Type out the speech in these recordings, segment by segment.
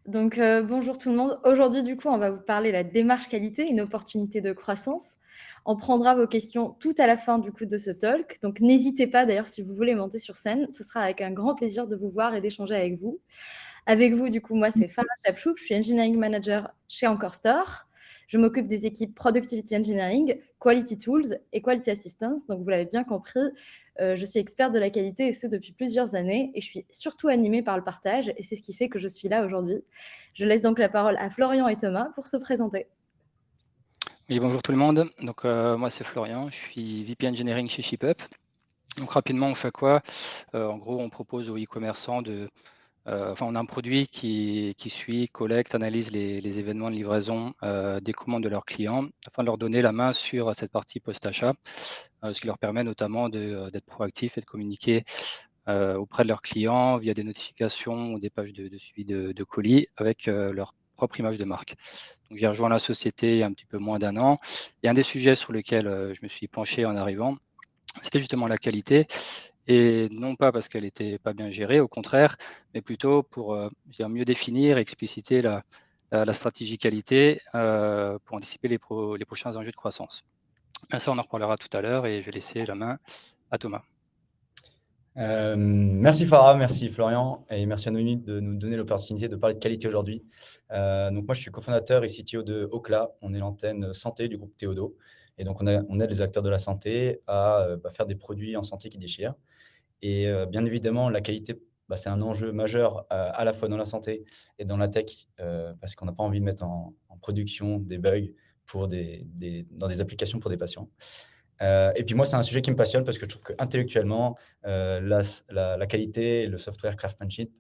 Bonjour tout le monde. Aujourd'hui, du coup, on va vous parler la démarche qualité, une opportunité de croissance. On prendra vos questions tout à la fin, du coup, de ce talk. Donc, n'hésitez pas, d'ailleurs, si vous voulez monter sur scène, ce sera avec un grand plaisir de vous voir et d'échanger avec vous. Avec vous, du coup, moi, c'est Farah Chapchouk, je suis Engineering Manager chez Encore Store. Je m'occupe des équipes Productivity Engineering, Quality Tools et Quality Assistance. Donc, vous l'avez bien compris, je suis experte de la qualité et ce depuis plusieurs années. Et je suis surtout animée par le partage et c'est ce qui fait que je suis là aujourd'hui. Je laisse donc la parole à Florian et Thomas pour se présenter. Oui, bonjour tout le monde. Moi, c'est Florian, je suis VP Engineering chez ShipUp. Donc, rapidement, on fait quoi? En gros, on propose aux e-commerçants on a un produit qui suit, collecte, analyse les événements de livraison des commandes de leurs clients afin de leur donner la main sur cette partie post-achat, ce qui leur permet notamment d'être proactifs et de communiquer auprès de leurs clients via des notifications ou des pages de suivi de colis avec leur propre image de marque. Donc, j'ai rejoint la société il y a un petit peu moins d'un an. Et un des sujets sur lesquels je me suis penché en arrivant, c'était justement la qualité. Et non pas parce qu'elle n'était pas bien gérée, au contraire, mais plutôt pour mieux définir et expliciter la stratégie qualité pour anticiper les prochains enjeux de croissance. Mais ça, on en reparlera tout à l'heure et je vais laisser la main à Thomas. Merci Farah, merci Florian et merci à Noémie de nous donner l'opportunité de parler de qualité aujourd'hui. Donc moi je suis cofondateur et CTO de Ocla, on est l'antenne santé du groupe Théodo et donc on aide les acteurs de la santé à faire des produits en santé qui déchirent. Et bien évidemment la qualité c'est un enjeu majeur à la fois dans la santé et dans la tech parce qu'on n'a pas envie de mettre en production des bugs pour dans des applications pour des patients. Et puis moi, c'est un sujet qui me passionne parce que je trouve qu'intellectuellement, la qualité et le software craftsmanship,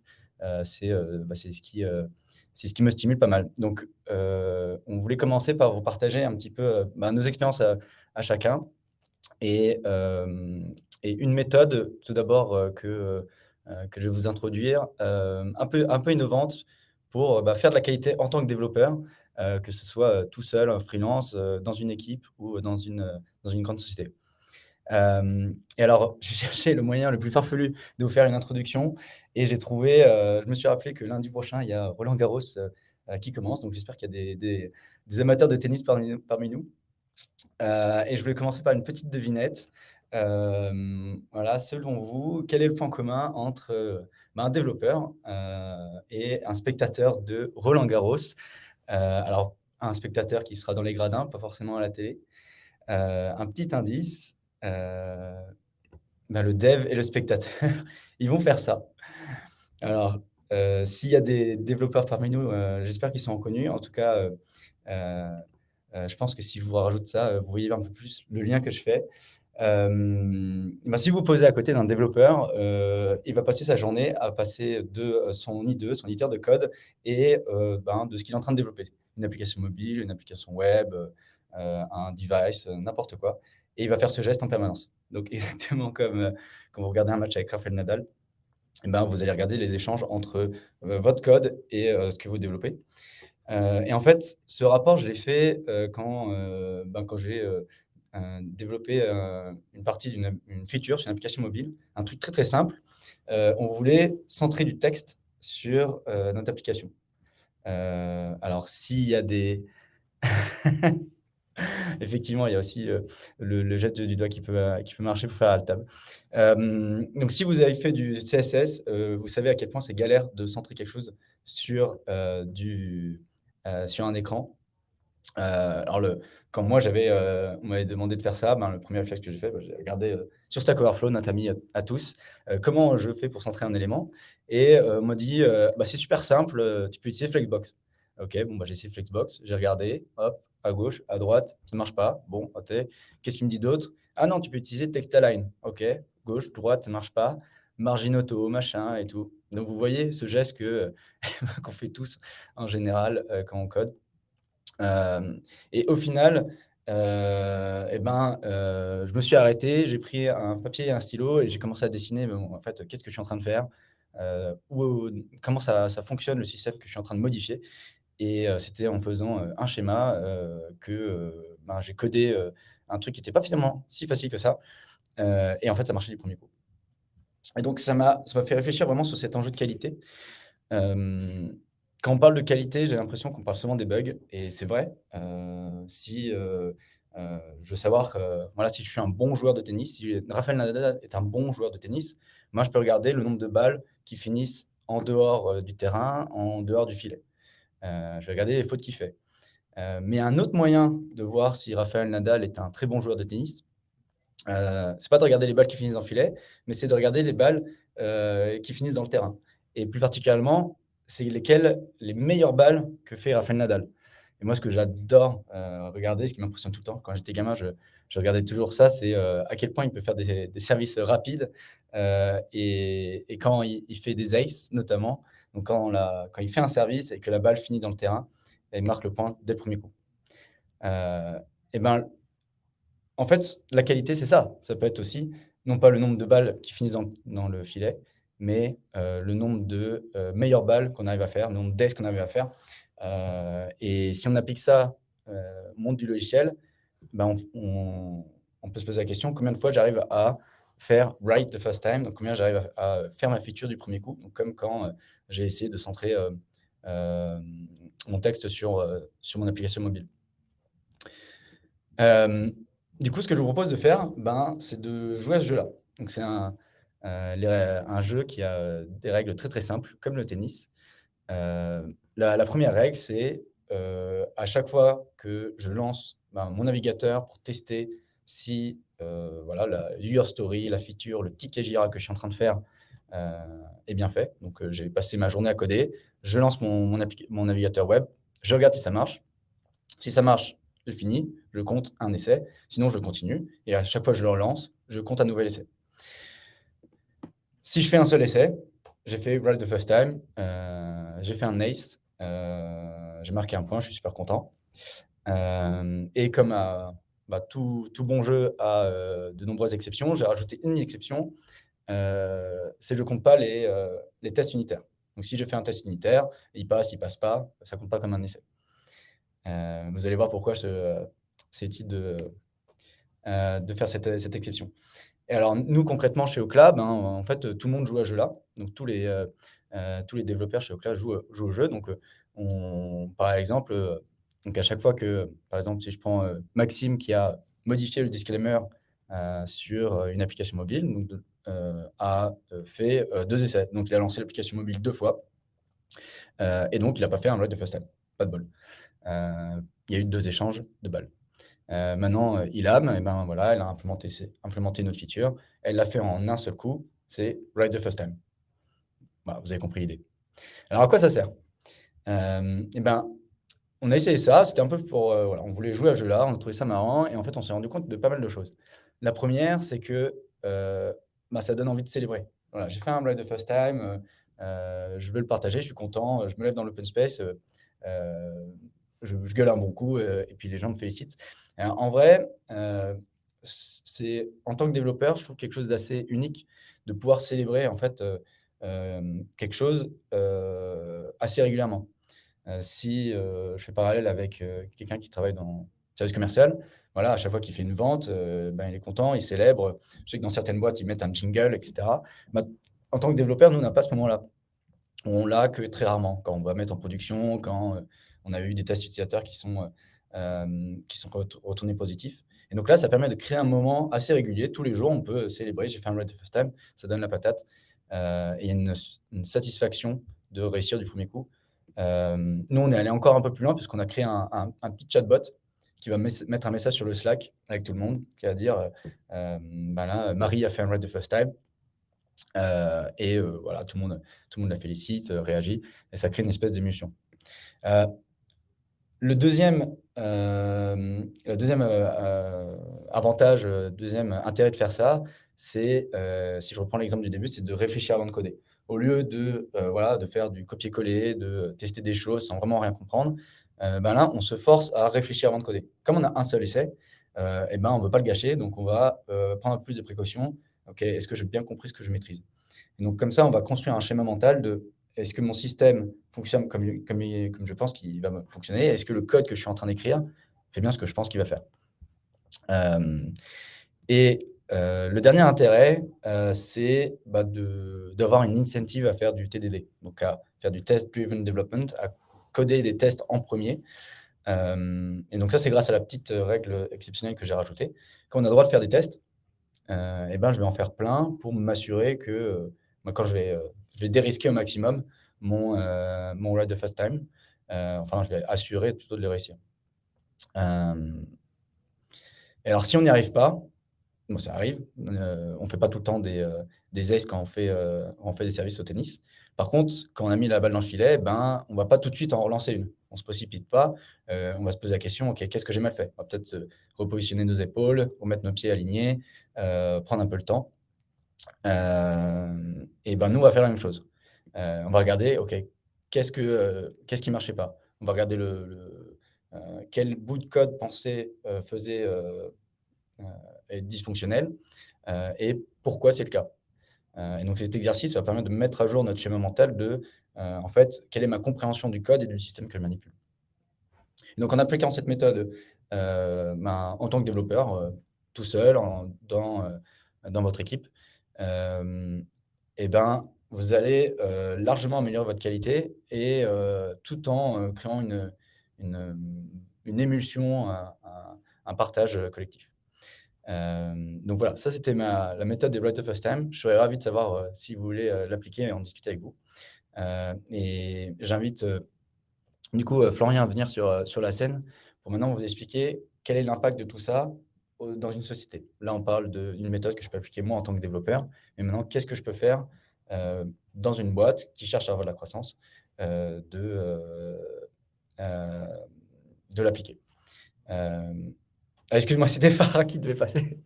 c'est ce qui me stimule pas mal. Donc, on voulait commencer par vous partager un petit peu nos expériences à chacun et une méthode, tout d'abord, que je vais vous introduire, un peu innovante pour faire de la qualité en tant que développeur, que ce soit tout seul, en freelance, dans une équipe ou dans une grande société. Et alors, j'ai cherché le moyen le plus farfelu de vous faire une introduction et j'ai trouvé, je me suis rappelé que lundi prochain, il y a Roland Garros qui commence. Donc, j'espère qu'il y a des amateurs de tennis parmi nous. Et je voulais commencer par une petite devinette. Voilà, selon vous, quel est le point commun entre un développeur et un spectateur de Roland Garros? Alors, un spectateur qui sera dans les gradins, pas forcément à la télé. Un petit indice, le dev et le spectateur, ils vont faire ça. Alors, s'il y a des développeurs parmi nous, j'espère qu'ils sont reconnus. En tout cas, je pense que si je vous rajoute ça, vous voyez un peu plus le lien que je fais. Si vous posez à côté d'un développeur, il va passer sa journée à passer de son IDE, son éditeur de code et de ce qu'il est en train de développer. Une application mobile, une application web, un device, n'importe quoi. Et il va faire ce geste en permanence. Donc exactement comme quand vous regardez un match avec Rafael Nadal, vous allez regarder les échanges entre votre code et ce que vous développez. Et en fait, ce rapport, je l'ai fait quand j'ai développé une partie d'une feature sur une application mobile, un truc très très simple. On voulait centrer du texte sur notre application. Alors, s'il y a des effectivement, il y a aussi le geste du doigt qui peut marcher pour faire alt tab. Donc, si vous avez fait du CSS, vous savez à quel point c'est galère de centrer quelque chose sur, sur un écran. Alors quand moi on m'avait demandé de faire ça, le premier réflexe que j'ai fait, j'ai regardé sur Stack Overflow, notre ami à tous, comment je fais pour centrer un élément et on m'a dit: c'est super simple, tu peux utiliser Flexbox». OK, j'ai essayé Flexbox, j'ai regardé, hop, à gauche, à droite, ça ne marche pas. Bon, OK. Qu'est-ce qu'il me dit d'autre? «Ah non, tu peux utiliser Text-Align». OK, gauche, droite, ça ne marche pas. Margin auto, machin et tout. Donc vous voyez ce geste qu'on fait tous en général, quand on code. Et au final, je me suis arrêté, j'ai pris un papier et un stylo et j'ai commencé à dessiner, en fait, qu'est-ce que je suis en train de faire? Comment ça fonctionne le système que je suis en train de modifier? Et c'était en faisant, un schéma, j'ai codé, un truc qui était pas finalement si facile que ça, et en fait, ça marchait du premier coup. Et donc ça m'a fait réfléchir vraiment sur cet enjeu de qualité. Hem Quand on parle de qualité, j'ai l'impression qu'on parle souvent des bugs et c'est vrai. Je veux savoir, voilà, si je suis un bon joueur de tennis, si Rafael Nadal est un bon joueur de tennis, moi, je peux regarder le nombre de balles qui finissent en dehors, du terrain, en dehors du filet. Je vais regarder les fautes qu'il fait. Mais un autre moyen de voir si Rafael Nadal est un très bon joueur de tennis, c'est pas de regarder les balles qui finissent dans le filet, mais c'est de regarder les balles, qui finissent dans le terrain et plus particulièrement, c'est les meilleures balles que fait Rafael Nadal et moi, ce que j'adore, regarder, ce qui m'impressionne tout le temps, quand j'étais gamin, je regardais toujours ça, c'est, à quel point il peut faire des services rapides, et quand il fait des aces notamment, donc quand il fait un service et que la balle finit dans le terrain, il marque le point dès le premier coup. Et ben, en fait, la qualité, c'est ça. Ça peut être aussi, non pas le nombre de balles qui finissent dans le filet, mais le nombre de, meilleures balles qu'on arrive à faire, le nombre d'aces qu'on arrive à faire. Et si on applique ça, au monde du logiciel, ben, on peut se poser la question: «Combien de fois j'arrive à faire right the first time?» donc combien j'arrive à faire ma feature du premier coup? Donc comme quand, j'ai essayé de centrer, mon texte sur mon application mobile. Hem, du coup, ce que je vous propose de faire, ben, c'est de jouer à ce jeu-là. Donc c'est un jeu qui a, des règles très, très simples, comme le tennis. La 1re règle, c'est, à chaque fois que je lance, ben, mon navigateur pour tester si, voilà, la user story, la feature, le ticket Jira que je suis en train de faire, heu, est bien fait. Donc, j'ai passé ma journée à coder, je lance mon navigateur web, je regarde si ça marche. Si ça marche, je finis, je compte un essai, sinon je continue et à chaque fois que je le relance, je compte un nouvel essai. Si je fais un seul essai, j'ai fait right the first time, j'ai fait un ace, j'ai marqué un point, je suis super content. Et comme tout bon jeu a, de nombreuses exceptions, j'ai rajouté une exception, c'est je compte pas les tests unitaires. Donc si je fais un test unitaire, il passe pas, ça compte pas comme un essai. Vous allez voir pourquoi c'est utile de faire cette exception. Et alors nous, concrètement, chez Oclab, hein, en fait, tout le monde joue à ce jeu-là. Donc tous les développeurs chez Oclab jouent au jeu. Donc, par exemple, donc à chaque fois que, par exemple, si je prends, Maxime qui a modifié le disclaimer, sur, une application mobile, donc a, fait, 2 essais. Donc il a lancé l'application mobile 2 fois, et donc il a pas fait un right the first time. Pas de bol. Il y a eu 2 échanges de balles. Maintenant, Ilham, et ben, voilà, elle a implémenté une autre feature. Elle l'a fait en un seul coup, c'est right the first time. Voilà, vous avez compris l'idée. Alors à quoi ça sert? Et ben, on a essayé ça, c'était un peu pour, voilà, on voulait jouer à ce jeu-là, on a trouvé ça marrant et en fait, on s'est rendu compte de pas mal de choses. La première, c'est que, ça donne envie de célébrer. Voilà, j'ai fait un right the first time, je veux le partager, je suis content, je me lève dans l'open space, je gueule un bon coup, et puis les gens me félicitent. Et en vrai, c'est en tant que développeur, je trouve quelque chose d'assez unique de pouvoir célébrer en fait, quelque chose, assez régulièrement. Si, je fais parallèle avec, quelqu'un qui travaille dans le service commercial, voilà, à chaque fois qu'il fait une vente, ben, il est content, il célèbre. Je sais que dans certaines boîtes, ils mettent un jingle et cetera. Bah, en tant que développeur, nous, on n'a pas ce moment-là. On l'a que très rarement, quand on va mettre en production, quand, on a eu des tests utilisateurs qui sont retournés positifs et donc là, ça permet de créer un moment assez régulier. Tous les jours, on peut célébrer: «J'ai fait un right the first time», ça donne la patate, et il y a une satisfaction de réussir du premier coup. Nous, on est allé encore un peu plus loin puisqu'on a créé un petit chatbot qui va mettre un message sur le Slack avec tout le monde, qui va dire, ben là, Marie a fait un right the first time. Voilà, tout le monde la félicite, réagit et ça crée une espèce d'émulsion. Heu, le deuxième avantage, 2e intérêt de faire ça, c'est, si je reprends l'exemple du début, c'est de réfléchir avant de coder. Au lieu de, voilà, de faire du copier-coller, de tester des choses sans vraiment rien comprendre, ben là, on se force à réfléchir avant de coder. Comme on a un seul essai, et ben, on ne veut pas le gâcher, donc on va, prendre plus de précautions. OK, est-ce que j'ai bien compris ce que je maîtrise? Et donc comme ça, on va construire un schéma mental de: «Est-ce que mon système fonctionne comme je pense qu'il va fonctionner? Est-ce que le code que je suis en train d'écrire fait bien ce que je pense qu'il va faire?» Hem et Le dernier intérêt, c'est d'avoir une incentive à faire du TDD, donc à faire du Test Driven Development, à coder des tests en premier. Et donc ça, c'est grâce à la petite règle exceptionnelle que j'ai rajoutée. Quand on a le droit de faire des tests, je vais en faire plein pour m'assurer que quand je vais dérisquer au maximum mon ride the first time. Je vais assurer plutôt de les réussir. Et alors, si on n'y arrive pas, bon, ça arrive, on ne fait pas tout le temps des aces quand on fait des services au tennis. Par contre, quand on a mis la balle dans le filet, on ne va pas tout de suite en relancer une. On ne se précipite pas, on va se poser la question, OK, qu'est-ce que j'ai mal fait? On va peut-être repositionner nos épaules, remettre nos pieds alignés, prendre un peu le temps. Nous, on va faire la même chose. On va regarder, OK, qu'est-ce qui marchait pas? On va regarder quel bout de code faisait est dysfonctionnel et pourquoi c'est le cas. Et donc cet exercice va permettre de mettre à jour notre schéma mental de, en fait, quelle est ma compréhension du code et du système que je manipule. Et donc en appliquant cette méthode en tant que développeur, tout seul, dans votre équipe, vous allez largement améliorer votre qualité et tout en créant une émulsion, un partage collectif. Donc voilà, ça c'était la méthode des Right the First Time. Je serais ravi de savoir si vous voulez l'appliquer et en discuter avec vous. Et j'invite du coup Florian à venir sur la scène pour maintenant vous expliquer quel est l'impact de tout ça dans une société. Là, on parle d'une méthode que je peux appliquer moi en tant que développeur, mais maintenant, qu'est-ce que je peux faire dans une boîte qui cherche à avoir de la croissance, de l'appliquer. Excuse-moi, c'était Farah qui devait passer.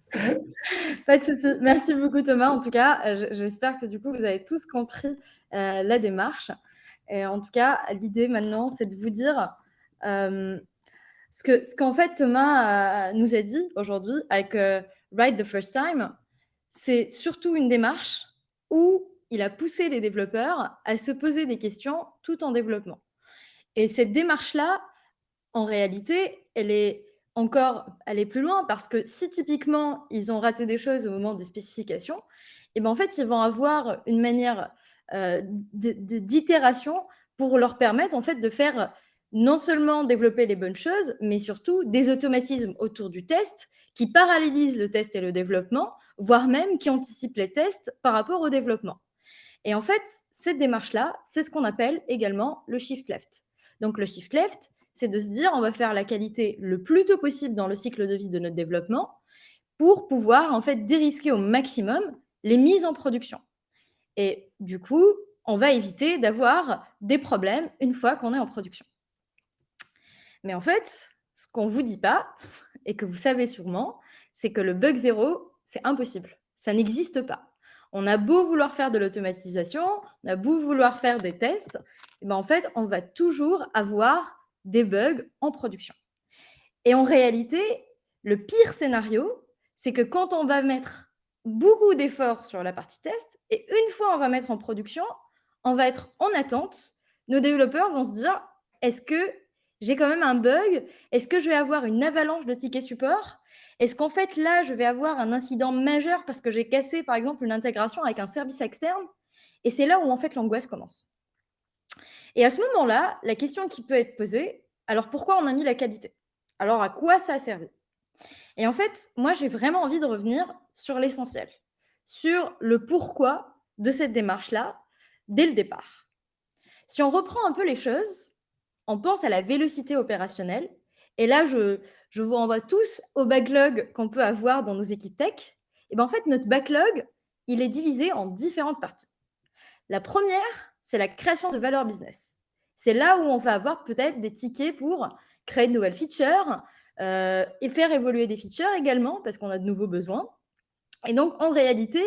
Pas de souci. Merci beaucoup Thomas. En tout cas, j'espère que du coup, vous avez tous compris la démarche. Et en tout cas, l'idée maintenant, c'est de vous dire ce qu'en fait Thomas nous a dit aujourd'hui avec Right the First Time, c'est surtout une démarche où il a poussé les développeurs à se poser des questions tout en développement. Et cette démarche-là, en réalité, elle est plus loin parce que si typiquement ils ont raté des choses au moment des spécifications, et ben en fait ils vont avoir une manière d'itération pour leur permettre en fait de faire non seulement développer les bonnes choses, mais surtout des automatismes autour du test qui parallélisent le test et le développement, voire même qui anticipent les tests par rapport au développement. Et en fait, cette démarche-là, c'est ce qu'on appelle également le shift left. Donc le shift left, c'est de se dire on va faire la qualité le plus tôt possible dans le cycle de vie de notre développement pour pouvoir en fait dérisquer au maximum les mises en production. Et du coup, on va éviter d'avoir des problèmes une fois qu'on est en production. Mais en fait, ce qu'on ne vous dit pas, et que vous savez sûrement, c'est que le bug zéro, c'est impossible. Ça n'existe pas. On a beau vouloir faire de l'automatisation, on a beau vouloir faire des tests, et en fait, on va toujours avoir des bugs en production. Et en réalité, le pire scénario, c'est que quand on va mettre beaucoup d'efforts sur la partie test, et une fois on va mettre en production, on va être en attente. Nos développeurs vont se dire, est-ce que j'ai quand même un bug? Est-ce que je vais avoir une avalanche de tickets support? Est-ce qu'en fait, là, je vais avoir un incident majeur parce que j'ai cassé, par exemple, une intégration avec un service externe? Et c'est là où, en fait, l'angoisse commence. Et à ce moment-là, la question qui peut être posée, alors pourquoi on a mis la qualité? Alors, à quoi ça a servi? Et en fait, moi, j'ai vraiment envie de revenir sur l'essentiel, sur le pourquoi de cette démarche-là, dès le départ. Si on reprend un peu les choses, on pense à la vélocité opérationnelle. Et là, je vous renvoie tous au backlog qu'on peut avoir dans nos équipes tech. Et bien, en fait, notre backlog, il est divisé en différentes parties. La première, c'est la création de valeur business. C'est là où on va avoir peut-être des tickets pour créer de nouvelles features et faire évoluer des features également parce qu'on a de nouveaux besoins. Et donc, en réalité,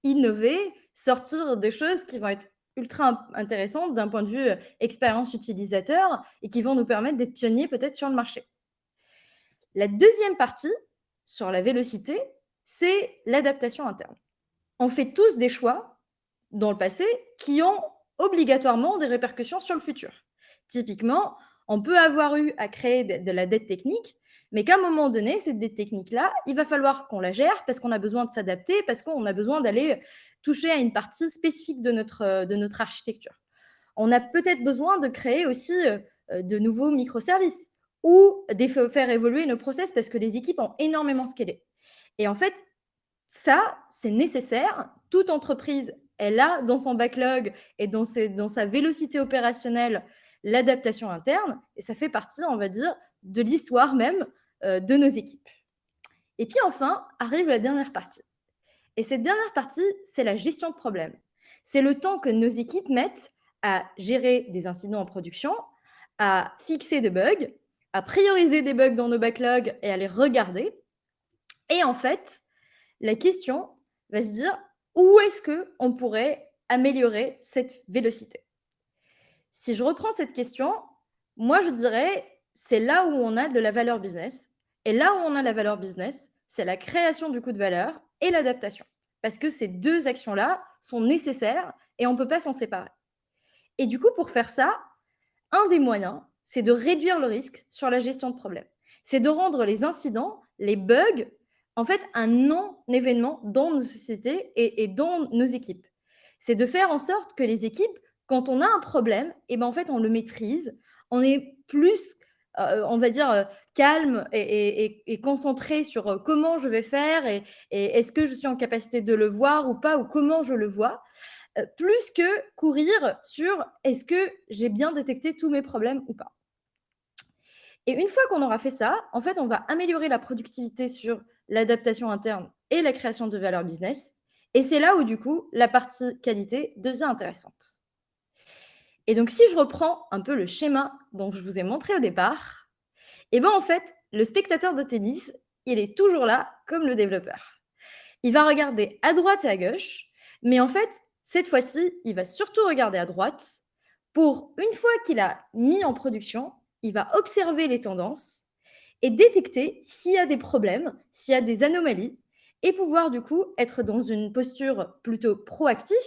innover, sortir des choses qui vont être ultra intéressantes d'un point de vue expérience utilisateur et qui vont nous permettre d'être pionniers peut-être sur le marché. La deuxième partie, sur la vélocité, c'est l'adaptation interne. On fait tous des choix dans le passé qui ont obligatoirement des répercussions sur le futur. Typiquement, on peut avoir eu à créer de la dette technique, Mais qu'à un moment donné, cette technique-là, il va falloir qu'on la gère parce qu'on a besoin de s'adapter, parce qu'on a besoin d'aller toucher à une partie spécifique de notre architecture. On a peut-être besoin de créer aussi de nouveaux microservices ou de faire évoluer nos process parce que les équipes ont énormément scalé. Et en fait, ça, c'est nécessaire. Toute entreprise, elle a dans son backlog et dans sa vélocité opérationnelle l'adaptation interne, et ça fait partie, on va dire, de l'histoire même de nos équipes. Et puis enfin, arrive la dernière partie. Et cette dernière partie, c'est la gestion de problèmes. C'est le temps que nos équipes mettent à gérer des incidents en production, à fixer des bugs, à prioriser des bugs dans nos backlogs et à les regarder. Et en fait, la question va se dire où est-ce qu'on pourrait améliorer cette vélocité. Si je reprends cette question, moi je dirais c'est là où on a de la valeur business. Et là où on a la valeur business, c'est la création du coût de valeur et l'adaptation. Parce que ces deux actions-là sont nécessaires et on ne peut pas s'en séparer. Et du coup, pour faire ça, un des moyens, c'est de réduire le risque sur la gestion de problèmes. C'est de rendre les incidents, les bugs, en fait, un non-événement dans nos sociétés et dans nos équipes. C'est de faire en sorte que les équipes, quand on a un problème, eh ben, en fait, on le maîtrise, on est plus, on va dire, calme et concentré sur comment je vais faire et est-ce que je suis en capacité de le voir ou pas, ou comment je le vois, plus que courir sur est-ce que j'ai bien détecté tous mes problèmes ou pas. Et une fois qu'on aura fait ça, en fait, on va améliorer la productivité sur l'adaptation interne et la création de valeur business. Et c'est là où, du coup, la partie qualité devient intéressante. Et donc, si je reprends un peu le schéma dont je vous ai montré au départ, eh bien, en fait, le spectateur de tennis, il est toujours là comme le développeur. Il va regarder à droite et à gauche, mais en fait, cette fois-ci, il va surtout regarder à droite pour, une fois qu'il a mis en production, il va observer les tendances et détecter s'il y a des problèmes, s'il y a des anomalies, et pouvoir du coup être dans une posture plutôt proactif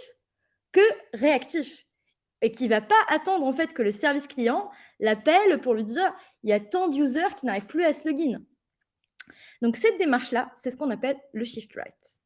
que réactif. Et qui ne va pas attendre en fait que le service client l'appelle pour lui dire il y a tant d'users qui n'arrivent plus à se login. Donc cette démarche-là, c'est ce qu'on appelle le shift right.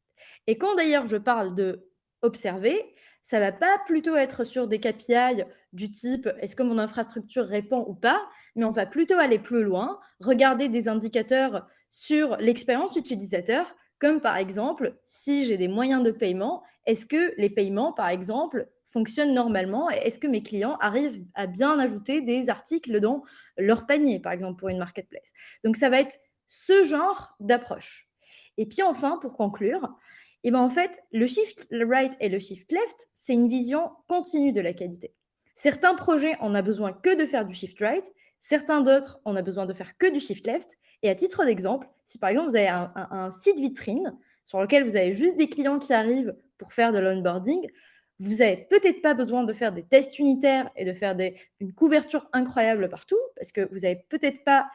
Et quand d'ailleurs je parle de observer, ça ne va pas plutôt être sur des KPI du type est-ce que mon infrastructure répond ou pas, mais on va plutôt aller plus loin, regarder des indicateurs sur l'expérience utilisateur, comme par exemple, si j'ai des moyens de paiement, est-ce que les paiements, par exemple, fonctionnent normalement et est-ce que mes clients arrivent à bien ajouter des articles dans leur panier, par exemple, pour une marketplace. Donc, ça va être ce genre d'approche. Et puis enfin, pour conclure, eh ben en fait, le shift right et le shift left, c'est une vision continue de la qualité. Certains projets, on a besoin que de faire du shift right, certains d'autres, on a besoin de faire que du shift left. Et à titre d'exemple, si par exemple vous avez un site vitrine sur lequel vous avez juste des clients qui arrivent pour faire de l'onboarding, vous n'avez peut-être pas besoin de faire des tests unitaires et de faire une couverture incroyable partout, parce que vous n'avez peut-être pas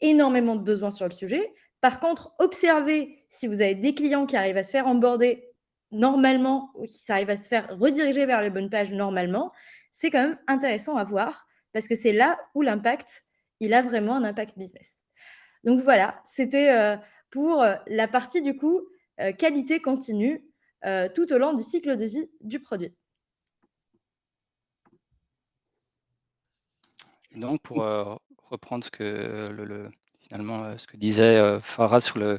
énormément de besoins sur le sujet. Par contre, observez si vous avez des clients qui arrivent à se faire onboarder normalement ou qui arrivent à se faire rediriger vers les bonnes pages normalement, c'est quand même intéressant à voir parce que c'est là où l'impact, il a vraiment un impact business. Donc voilà, c'était pour la partie du coup qualité continue tout au long du cycle de vie du produit. Donc, pour reprendre finalement ce que disait Farah sur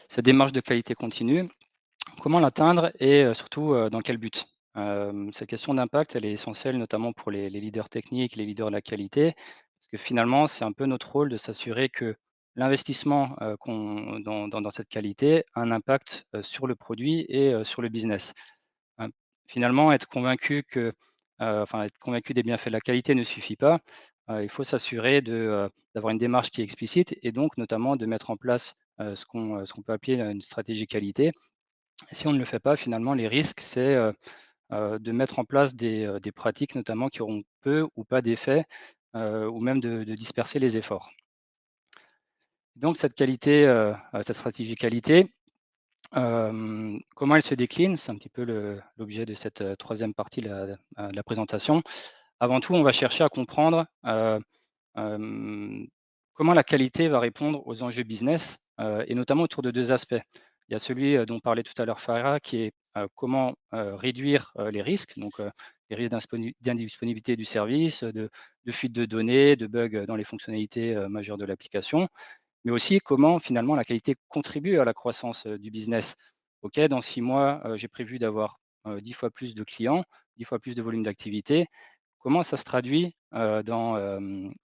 sa démarche de qualité continue, comment l'atteindre et surtout dans quel but? Cette question d'impact, elle est essentielle notamment pour les leaders techniques, les leaders de la qualité, parce que finalement, c'est un peu notre rôle de s'assurer que l'investissement dans cette qualité a un impact sur le produit et sur le business. Hein, finalement, être convaincu des bienfaits de la qualité ne suffit pas. Il faut s'assurer d'avoir une démarche qui est explicite et donc notamment de mettre en place ce qu'on peut appeler une stratégie qualité. Si on ne le fait pas, finalement, les risques, c'est de mettre en place des pratiques notamment qui auront peu ou pas d'effet ou même de disperser les efforts. Donc cette qualité, cette stratégie qualité, comment elle se décline? C'est un petit peu l'objet de cette troisième partie de la présentation. Avant tout, on va chercher à comprendre comment la qualité va répondre aux enjeux business, et notamment autour de 2 aspects. Il y a celui, dont parlait tout à l'heure Farah, qui est, comment, réduire, les risques, donc les risques d'indisponibilité du service, de fuite de données, de bugs, dans les fonctionnalités, majeures de l'application, mais aussi comment finalement la qualité contribue à la croissance, du business. OK, dans 6 mois, j'ai prévu d'avoir, 10 fois plus de clients, 10 fois plus de volume d'activité. Comment ça se traduit, dans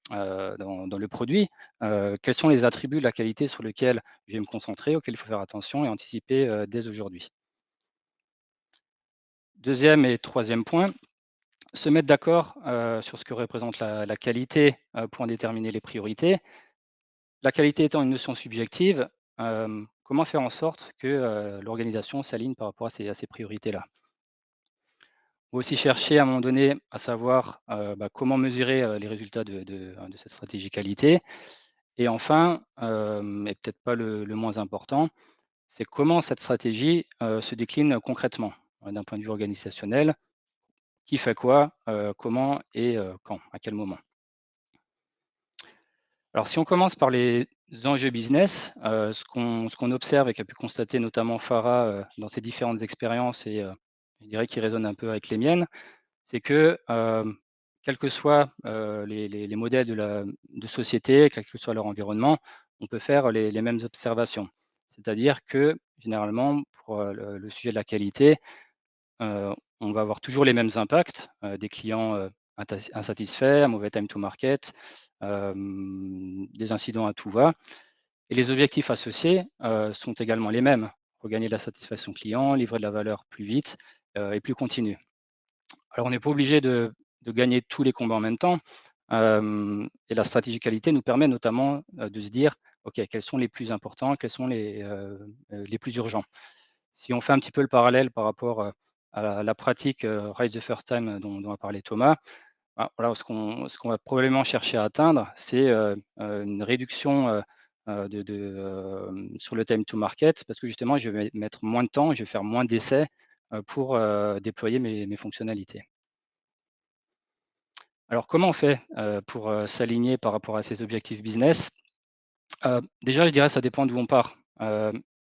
le produit? Quels sont les attributs de la qualité sur lesquels je vais me concentrer, auxquels il faut faire attention et anticiper, dès aujourd'hui? Deuxième et troisième point, se mettre d'accord, sur ce que représente la qualité, pour en déterminer les priorités. La qualité étant une notion subjective, comment faire en sorte que, l'organisation s'aligne par rapport à ces priorités-là? Faut aussi chercher à un moment donné à savoir, comment mesurer, les résultats de cette stratégie qualité. Et enfin, et peut-être pas le moins important, c'est comment cette stratégie, se décline concrètement, d'un point de vue organisationnel. Qui fait quoi, comment et quand, à quel moment? Alors si on commence par les enjeux business, ce qu'on observe et qu'a pu constater notamment Farah, dans ses différentes expériences et je dirais qui résonne un peu avec les miennes, c'est que, quels que soient, les modèles de société, quel que soit leur environnement, on peut faire les mêmes observations. C'est-à-dire que généralement pour, le sujet de la qualité, on va avoir toujours les mêmes impacts, des clients, insatisfaits, un mauvais time to market, des incidents à tout va et les objectifs associés, sont également les mêmes. Regagner de la satisfaction client, livrer de la valeur plus vite, et plus continue. Alors, on n'est pas obligé de gagner tous les combats en même temps, et la stratégie qualité nous permet notamment, de se dire: «OK, quels sont les plus importants? Quels sont les plus urgents?» Si on fait un petit peu le parallèle par rapport, à la pratique, Rise the First Time dont a parlé Thomas, ben, voilà, ce qu'on va probablement chercher à atteindre, c'est, une réduction, sur le time to market parce que justement je vais mettre moins de temps, je vais faire moins d'essais, pour, déployer mes fonctionnalités. Alors comment on fait, pour, s'aligner par rapport à ces objectifs business? Déjà, je dirais ça dépend d'où on part.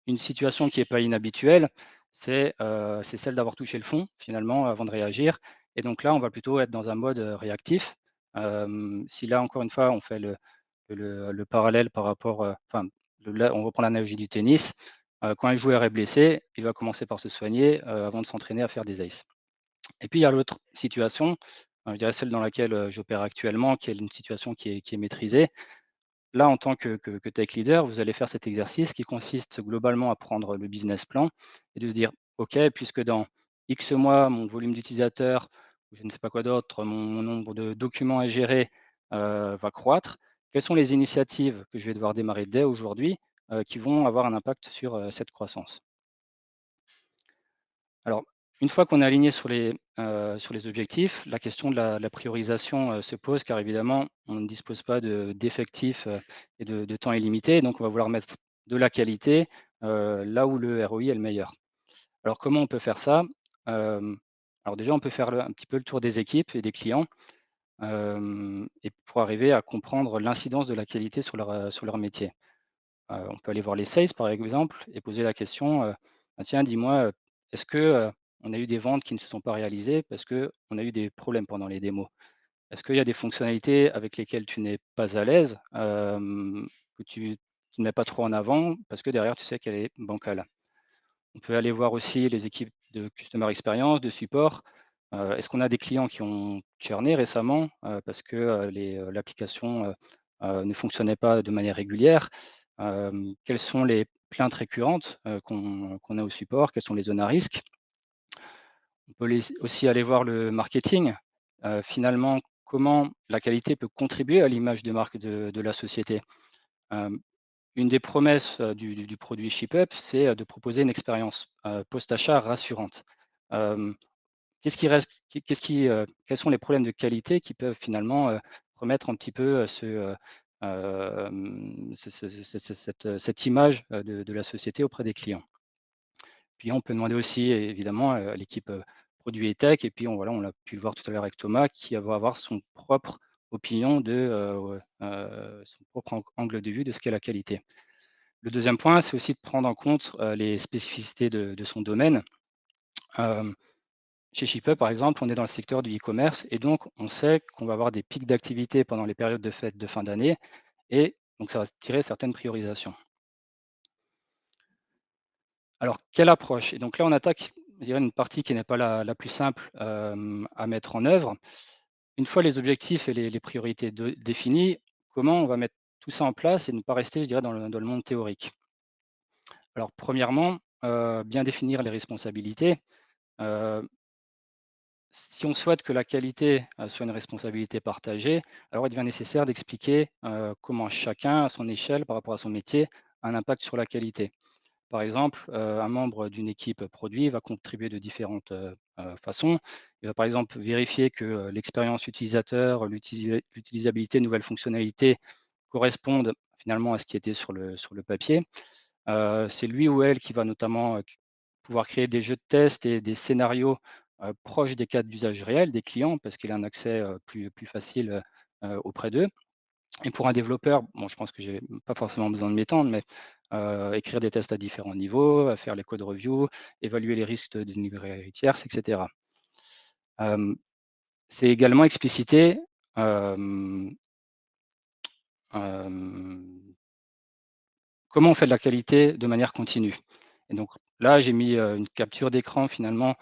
Une situation qui est pas inhabituelle, c'est celle d'avoir touché le fond, finalement, avant de réagir et donc là, on va plutôt être dans un mode, réactif. Si là, encore une fois, on fait le parallèle par rapport, enfin, là, on reprend l'analogie du tennis, quand un joueur est blessé, il va commencer par se soigner, avant de s'entraîner à faire des aces. Et puis il y a l'autre situation, je dirais celle dans laquelle, j'opère actuellement, qui est une situation qui est maîtrisée. Là, en tant que tech leader, vous allez faire cet exercice qui consiste globalement à prendre le business plan et de se dire: «OK, puisque dans X mois, mon volume d'utilisateurs ou je ne sais pas quoi d'autre, mon nombre de documents à gérer, va croître. Quelles sont les initiatives que je vais devoir démarrer dès aujourd'hui, qui vont avoir un impact sur, cette croissance?» Alors, une fois qu'on est aligné sur les objectifs, la question de la priorisation, se pose car évidemment, on ne dispose pas d'effectifs, et de temps illimité. Donc on va vouloir mettre de la qualité, là où le ROI est le meilleur. Alors comment on peut faire ça? Alors déjà, on peut faire un petit peu le tour des équipes et des clients, et pour arriver à comprendre l'incidence de la qualité sur leur métier. On peut aller voir les sales, par exemple, et poser la question, «Ah tiens, dis-moi, est-ce que, on a eu des ventes qui ne se sont pas réalisées parce qu'on a eu des problèmes pendant les démos? Est-ce qu'il y a des fonctionnalités avec lesquelles tu n'es pas à l'aise, que tu ne mets pas trop en avant parce que derrière tu sais qu'elle est bancale?» On peut aller voir aussi les équipes de customer experience, de support. Est-ce qu'on a des clients qui ont churné récemment, parce que, l'application, ne fonctionnait pas de manière régulière? Quelles sont les plaintes récurrentes, qu'on a au support? Quelles sont les zones à risque? On peut aussi aller voir le marketing. Finalement, comment la qualité peut contribuer à l'image de marque de la société? Hem, une des promesses, du produit ShipUp, c'est, de proposer une expérience, post-achat rassurante. Hem, quels sont les problèmes de qualité qui peuvent finalement, remettre un petit peu, cette image, de la société auprès des clients? Puis on peut demander aussi évidemment, à l'équipe, produit et tech et puis on l'a pu le voir tout à l'heure avec Thomas, qui va avoir son propre opinion de son propre angle de vue de ce qu'est la qualité. Le deuxième point, c'est aussi de prendre en compte les spécificités de son domaine. Chez ShipUp, par exemple, on est dans le secteur du e-commerce et donc on sait qu'on va avoir des pics d'activité pendant les périodes de fêtes de fin d'année et donc ça va tirer certaines priorisations. Alors, quelle approche? Et donc là, on attaque, je dirais, une partie qui n'est pas la plus simple à mettre en œuvre. Une fois les objectifs et les priorités définis, comment on va mettre tout ça en place et ne pas rester, je dirais, dans le monde théorique? Alors, premièrement, bien définir les responsabilités. Heu, Si on souhaite que la qualité soit une responsabilité partagée, alors il devient nécessaire d'expliquer comment chacun, à son échelle, par rapport à son métier, a un impact sur la qualité. Par exemple, un membre d'une équipe produit va contribuer de différentes façons. Il va par exemple vérifier que l'expérience utilisateur, l'utilisabilité, nouvelles fonctionnalités correspondent finalement à ce qui était sur le papier. C'est lui ou elle qui va notamment pouvoir créer des jeux de test et des scénarios proches des cas d'usage réels des clients parce qu'il a un accès plus facile auprès d'eux. Et pour un développeur, bon, je pense que j'ai pas forcément besoin de m'étendre, mais écrire des tests à différents niveaux, faire les code reviews, évaluer les risques d'une librairie tierce, et cetera. C'est également expliciter, hem, hem, comment on fait de la qualité de manière continue. Et donc là, j'ai mis une capture d'écran finalement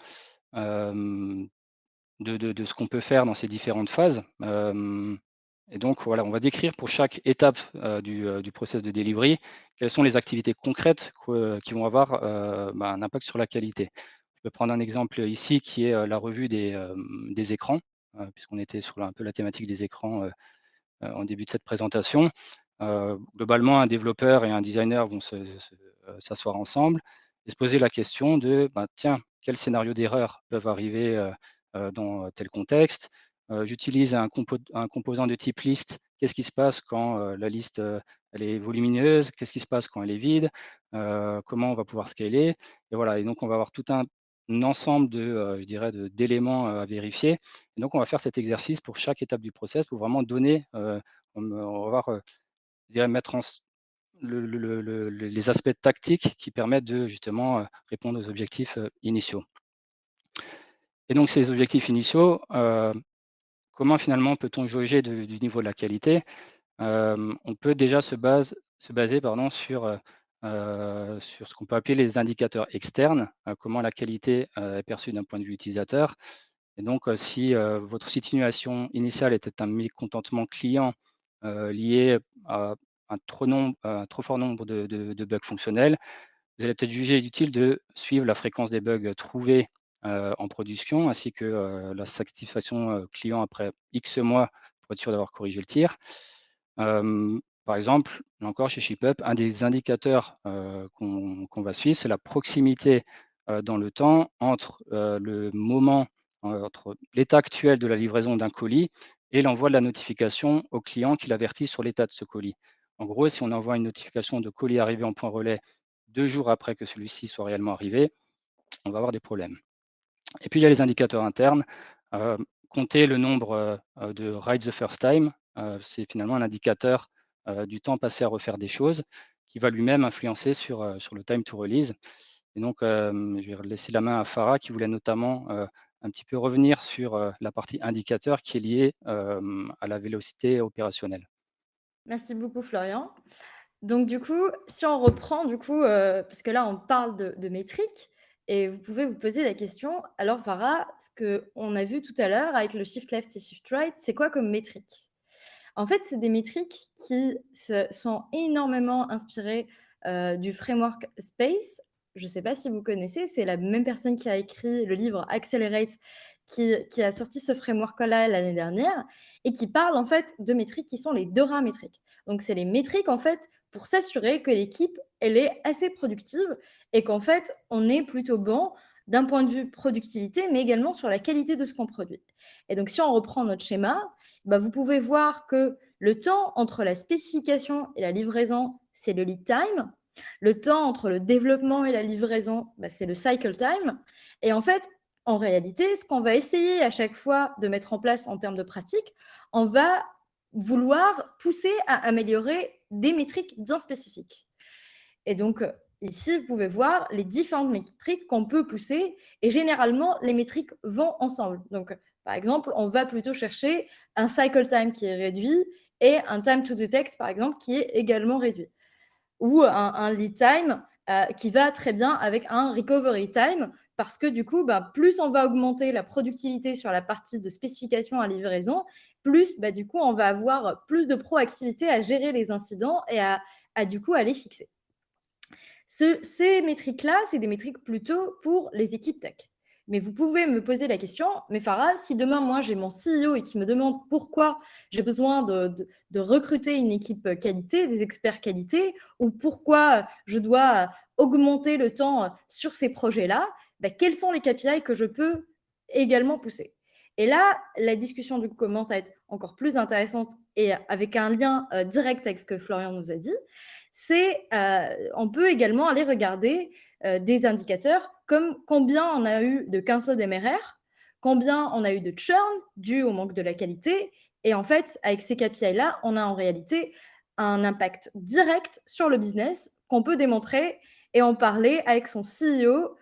hem, de ce qu'on peut faire dans ces différentes phases. Et donc voilà, on va décrire pour chaque étape du process de delivery, quelles sont les activités concrètes qui vont avoir un impact sur la qualité. Je peux prendre un exemple ici qui est la revue des écrans, puisqu'on était sur un peu la thématique des écrans en début de cette présentation. Globalement, un développeur et un designer vont s'asseoir ensemble et se poser la question de tiens, quels scénarios d'erreur peuvent arriver dans tel contexte. J'utilise un composant de type liste. Qu'est-ce qui se passe quand la liste elle est volumineuse? Qu'est-ce qui se passe quand elle est vide? Comment on va pouvoir scaler? Et voilà, et donc on va avoir tout un ensemble je dirais d'éléments à vérifier. Et donc on va faire cet exercice pour chaque étape du process pour vraiment donner, on va voir, je dirais mettre en les aspects tactiques qui permettent de justement répondre aux objectifs initiaux. Et donc ces objectifs initiaux, comment finalement peut-on jauger du niveau de la qualité? On peut déjà se baser pardon, sur ce qu'on peut appeler les indicateurs externes, comment la qualité est perçue d'un point de vue utilisateur. Et donc, si votre situation initiale était un mécontentement client lié à un trop fort nombre de bugs fonctionnels, vous allez peut-être juger utile de suivre la fréquence des bugs trouvés en production, ainsi que la satisfaction client après X mois pour être sûr d'avoir corrigé le tir. Par exemple, là encore chez ShipUp, un des indicateurs qu'on va suivre, c'est la proximité dans le temps entre l'état actuel de la livraison d'un colis et l'envoi de la notification au client qui l'avertit sur l'état de ce colis. En gros, si on envoie une notification de colis arrivé en point relais 2 jours après que celui-ci soit réellement arrivé, on va avoir des problèmes. Et puis il y a les indicateurs internes. Compter le nombre de rides the first time, c'est finalement un indicateur du temps passé à refaire des choses qui va lui-même influencer sur le time to release. Et donc, je vais laisser la main à Farah qui voulait notamment un petit peu revenir sur la partie indicateur qui est liée à la vélocité opérationnelle. Merci beaucoup Florian. Donc du coup, si on reprend du coup, parce que là on parle de métriques et vous pouvez vous poser la question, alors Farah, ce qu'on a vu tout à l'heure avec le shift left et shift right, c'est quoi comme métrique? En fait, c'est des métriques qui sont énormément inspirées du framework SPACE. Je ne sais pas si vous connaissez, c'est la même personne qui a écrit le livre Accelerate qui a sorti ce framework-là l'année dernière et qui parle en fait de métriques qui sont les DORA métriques. Donc, c'est les métriques en fait pour s'assurer que l'équipe, elle est assez productive et qu'en fait, on est plutôt bon d'un point de vue productivité, mais également sur la qualité de ce qu'on produit. Et donc, si on reprend notre schéma, vous pouvez voir que le temps entre la spécification et la livraison, c'est le lead time. Le temps entre le développement et la livraison, c'est le cycle time. Et en fait, en réalité, ce qu'on va essayer à chaque fois de mettre en place en termes de pratique, on va vouloir pousser à améliorer des métriques bien spécifiques. Et donc, ici, vous pouvez voir les différentes métriques qu'on peut pousser. Et généralement, les métriques vont ensemble. Donc, par exemple, on va plutôt chercher un cycle time qui est réduit et un time to detect, par exemple, qui est également réduit. Ou un lead time qui va très bien avec un recovery time, parce que du coup, plus on va augmenter la productivité sur la partie de spécification à livraison, plus du coup, on va avoir plus de proactivité à gérer les incidents et à du coup, à les fixer. Ces métriques-là, c'est des métriques plutôt pour les équipes tech. Mais vous pouvez me poser la question, mais Farah, si demain, moi, j'ai mon CEO et qui me demande pourquoi j'ai besoin de recruter une équipe qualité, des experts qualité, ou pourquoi je dois augmenter le temps sur ces projets-là, quels sont les KPI que je peux également pousser? Et là, la discussion du coup, commence à être encore plus intéressante et avec un lien direct avec ce que Florian nous a dit. On peut également aller regarder des indicateurs comme combien on a eu de cancel d'MRR, combien on a eu de churn dû au manque de la qualité. Et en fait, avec ces KPI-là, on a en réalité un impact direct sur le business qu'on peut démontrer et en parler avec son CEO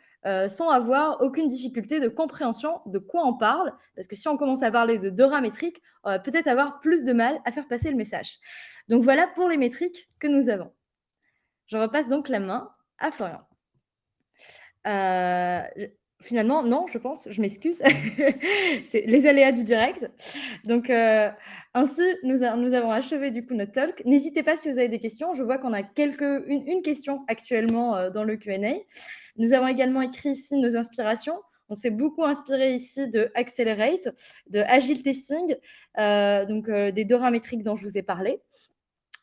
sans avoir aucune difficulté de compréhension de quoi on parle. Parce que si on commence à parler de DORA métriques, on va peut-être avoir plus de mal à faire passer le message. Donc voilà pour les métriques que nous avons. Je repasse donc la main à Florian. Finalement, non, je pense, je m'excuse. C'est les aléas du direct. Donc, ainsi, nous avons achevé du coup notre talk. N'hésitez pas si vous avez des questions. Je vois qu'on a une question actuellement dans le Q&A. Nous avons également écrit ici nos inspirations. On s'est beaucoup inspiré ici de Accelerate, de Agile Testing, donc des DORA métriques dont je vous ai parlé.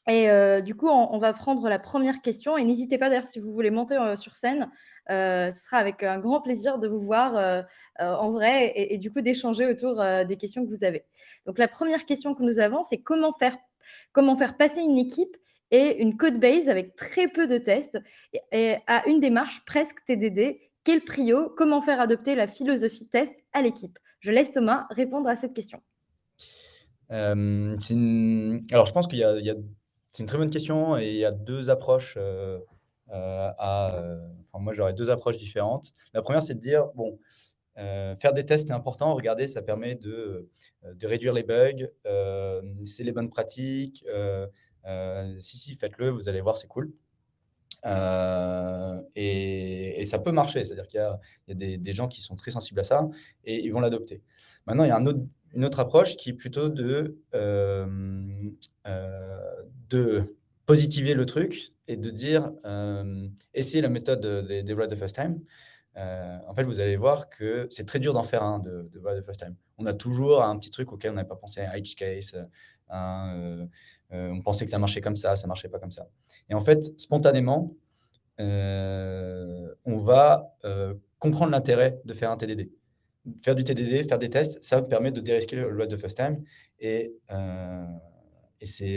Et du coup, on va prendre la première question. Et n'hésitez pas d'ailleurs, si vous voulez monter sur scène, ce sera avec un grand plaisir de vous voir en vrai et du coup d'échanger autour des questions que vous avez. Donc la première question que nous avons, c'est comment faire passer une équipe et une code base avec très peu de tests et à une démarche presque TDD. Quel prio? Comment faire adopter la philosophie test à l'équipe? Je laisse Thomas répondre à cette question. Alors, je pense c'est une très bonne question et il y a deux approches moi, j'aurais deux approches différentes. La première, c'est de dire, bon, faire des tests, c'est important. Regardez, ça permet de réduire les bugs. C'est les bonnes pratiques. Si, faites-le, vous allez voir, c'est cool. Et ça peut marcher. C'est-à-dire qu'il y a des gens qui sont très sensibles à ça et ils vont l'adopter. Maintenant, il y a une autre approche qui est plutôt de positiver le truc et de dire essayez la méthode des Right the First Time. En fait, vous allez voir que c'est très dur d'en faire un de Right the First Time. On a toujours un petit truc auquel on n'avait pas pensé, un edge case, on pensait que ça marchait comme ça marchait pas comme ça. Et en fait, spontanément, on va comprendre l'intérêt de faire un TDD. Faire du TDD, faire des tests, ça permet de dérisquer le Right the First Time et c'est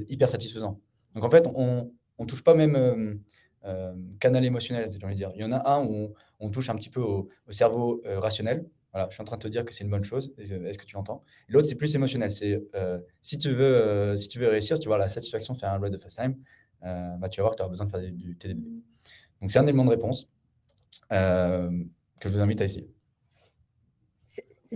hyper satisfaisant. Donc en fait, on touche pas même canal émotionnel, j'ai envie de dire. Il y en a un où on touche un petit peu au cerveau rationnel. Voilà, je suis en train de te dire que c'est une bonne chose. Est-ce que tu l'entends? L'autre, c'est plus émotionnel. C'est si tu veux réussir, tu vois la satisfaction de faire un Right the First Time, tu vas voir que tu auras besoin de faire du TDD. Donc c'est un élément de réponse que je vous invite à essayer.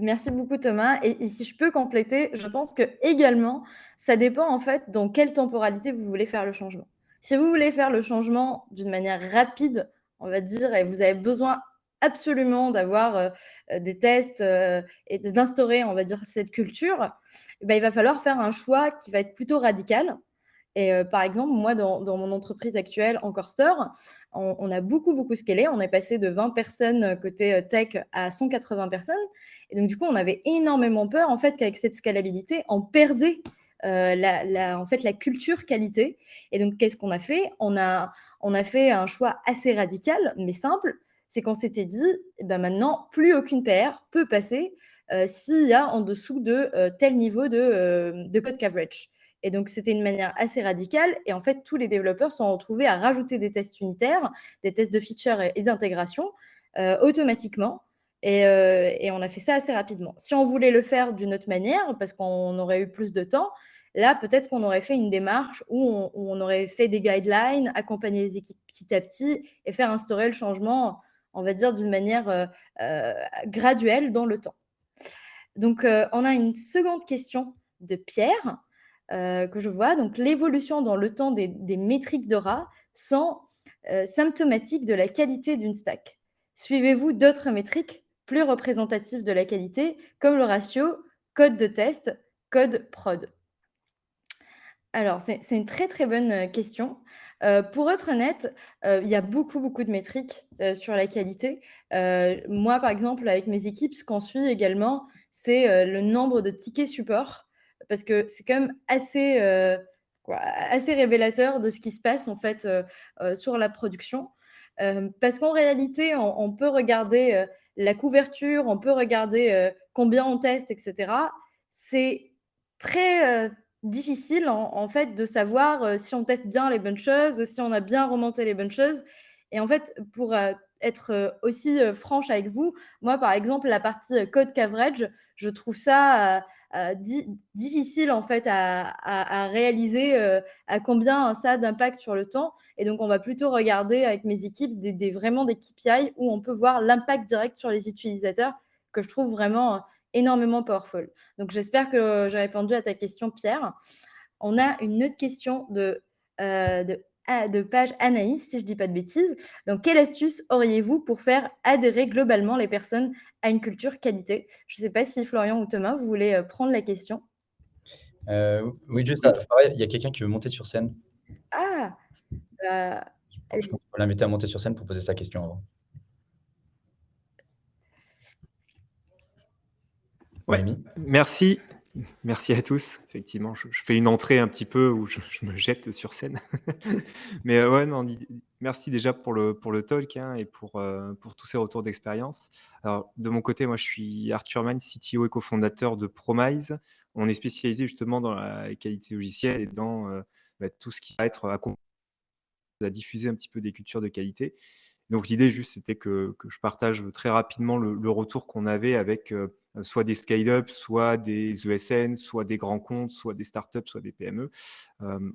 Merci beaucoup Thomas. Et si je peux compléter, je pense que également, ça dépend en fait dans quelle temporalité vous voulez faire le changement. Si vous voulez faire le changement d'une manière rapide, on va dire, et vous avez besoin absolument d'avoir des tests et d'instaurer, on va dire, cette culture, il va falloir faire un choix qui va être plutôt radical. Et par exemple, moi, dans mon entreprise actuelle, Encore Store, on a beaucoup scalé. On est passé de 20 personnes côté tech à 180 personnes. Et donc, du coup, on avait énormément peur, en fait, qu'avec cette scalabilité, on perdait en fait, la culture qualité. Et donc, qu'est-ce qu'on a fait? On a fait un choix assez radical, mais simple. C'est qu'on s'était dit, maintenant, plus aucune PR peut passer s'il y a en dessous de tel niveau de code coverage. Et donc, c'était une manière assez radicale. Et en fait, tous les développeurs sont retrouvés à rajouter des tests unitaires, des tests de feature et d'intégration automatiquement. Et on a fait ça assez rapidement. Si on voulait le faire d'une autre manière, parce qu'on aurait eu plus de temps, là, peut-être qu'on aurait fait une démarche où on aurait fait des guidelines, accompagner les équipes petit à petit et faire instaurer le changement, on va dire, d'une manière graduelle dans le temps. Donc, on a une seconde question de Pierre que je vois. Donc, l'évolution dans le temps des métriques d'Aura sont symptomatiques de la qualité d'une stack. Suivez-vous d'autres métriques plus représentatives de la qualité, comme le ratio code de test, code prod? Alors, c'est une très, très bonne question. Pour être honnête, il y a beaucoup, beaucoup de métriques sur la qualité. Moi, par exemple, avec mes équipes, ce qu'on suit également, c'est le nombre de tickets support, parce que c'est quand même assez révélateur de ce qui se passe, en fait, sur la production. Parce qu'en réalité, on peut regarder la couverture, on peut regarder combien on teste, et cetera. C'est très difficile en fait de savoir si on teste bien les bonnes choses, si on a bien remonté les bonnes choses. Et en fait, pour être aussi franche avec vous, moi par exemple, la partie code coverage, je trouve ça difficile en fait à réaliser à combien ça a d'impact sur le temps. Et donc, on va plutôt regarder avec mes équipes vraiment des KPI où on peut voir l'impact direct sur les utilisateurs que je trouve vraiment énormément powerful. Donc, j'espère que j'ai répondu à ta question, Pierre. On a une autre question de page Anaïs, si je ne dis pas de bêtises. Donc, quelle astuce auriez-vous pour faire adhérer globalement les personnes à une culture qualité? Je ne sais pas si Florian ou Thomas, vous voulez prendre la question. Oui, juste pareil, il y a quelqu'un qui veut monter sur scène. Ah, Je pense qu'on peut l'inviter à monter sur scène pour poser sa question avant. Ouais, merci à tous. Effectivement, je fais une entrée un petit peu où je me jette sur scène. Mais ouais, non, merci déjà pour le talk et pour tous ces retours d'expérience. Alors, de mon côté, moi, je suis Arthur Mann, CTO et cofondateur de Promise. On est spécialisé justement dans la qualité logicielle et dans tout ce qui va être à diffuser un petit peu des cultures de qualité. Donc l'idée juste, c'était que je partage très rapidement le retour qu'on avait avec soit des scale-up, soit des ESN, soit des grands comptes, soit des startups, soit des PME.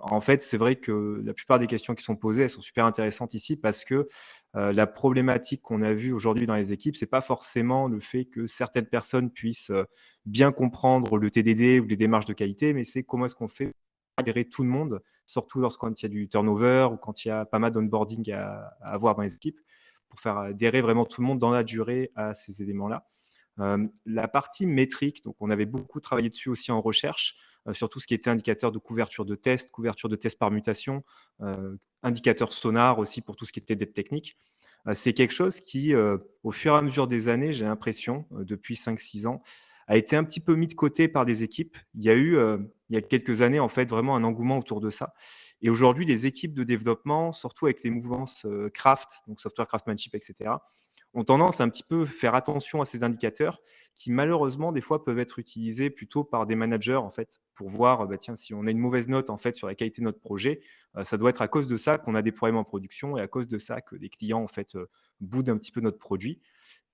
En fait, c'est vrai que la plupart des questions qui sont posées, elles sont super intéressantes ici parce que la problématique qu'on a vue aujourd'hui dans les équipes, c'est pas forcément le fait que certaines personnes puissent bien comprendre le TDD ou les démarches de qualité, mais c'est comment est-ce qu'on fait adhérer tout le monde, surtout lorsqu'il y a du turnover ou quand il y a pas mal d'onboarding à avoir dans les équipes, pour faire adhérer vraiment tout le monde dans la durée à ces éléments-là. La partie métrique, donc on avait beaucoup travaillé dessus aussi en recherche, sur tout ce qui était indicateur de couverture de test par mutation, indicateur sonar aussi pour tout ce qui était dette technique. C'est quelque chose qui, au fur et à mesure des années, j'ai l'impression, depuis 5-6 ans, a été un petit peu mis de côté par des équipes. Il y a eu, il y a quelques années, en fait, vraiment un engouement autour de ça. Et aujourd'hui, les équipes de développement, surtout avec les mouvances craft, donc software craftsmanship, etc., ont tendance à un petit peu faire attention à ces indicateurs qui, malheureusement, des fois, peuvent être utilisés plutôt par des managers, en fait, pour voir, tiens, si on a une mauvaise note, en fait, sur la qualité de notre projet, ça doit être à cause de ça qu'on a des problèmes en production et à cause de ça que les clients, en fait, boudent un petit peu notre produit.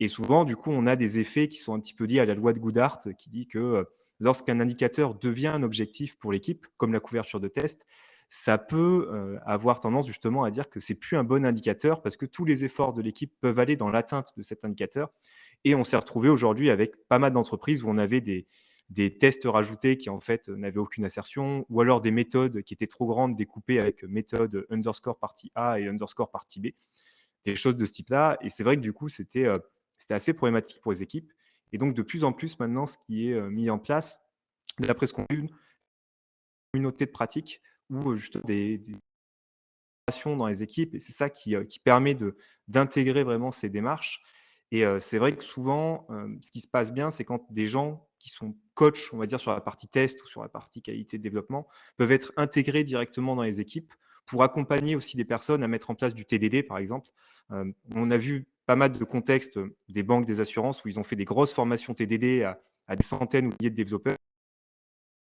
Et souvent, du coup, on a des effets qui sont un petit peu liés à la loi de Goodhart qui dit que lorsqu'un indicateur devient un objectif pour l'équipe, comme la couverture de test, ça peut avoir tendance justement à dire que c'est plus un bon indicateur parce que tous les efforts de l'équipe peuvent aller dans l'atteinte de cet indicateur. Et on s'est retrouvé aujourd'hui avec pas mal d'entreprises où on avait des tests rajoutés qui en fait n'avaient aucune assertion, ou alors des méthodes qui étaient trop grandes découpées avec méthode underscore partie A et underscore partie B, des choses de ce type-là. Et c'est vrai que du coup, c'était assez problématique pour les équipes. Et donc, de plus en plus, maintenant, ce qui est mis en place, d'après ce qu'on a vu, une communauté de pratique ou justement des formations dans les équipes. Et c'est ça qui permet d'intégrer vraiment ces démarches. Et c'est vrai que souvent, ce qui se passe bien, c'est quand des gens qui sont coachs, on va dire, sur la partie test ou sur la partie qualité de développement, peuvent être intégrés directement dans les équipes pour accompagner aussi des personnes à mettre en place du TDD, par exemple. On a vu pas mal de contextes des banques, des assurances, où ils ont fait des grosses formations TDD à des centaines ou des milliers de développeurs,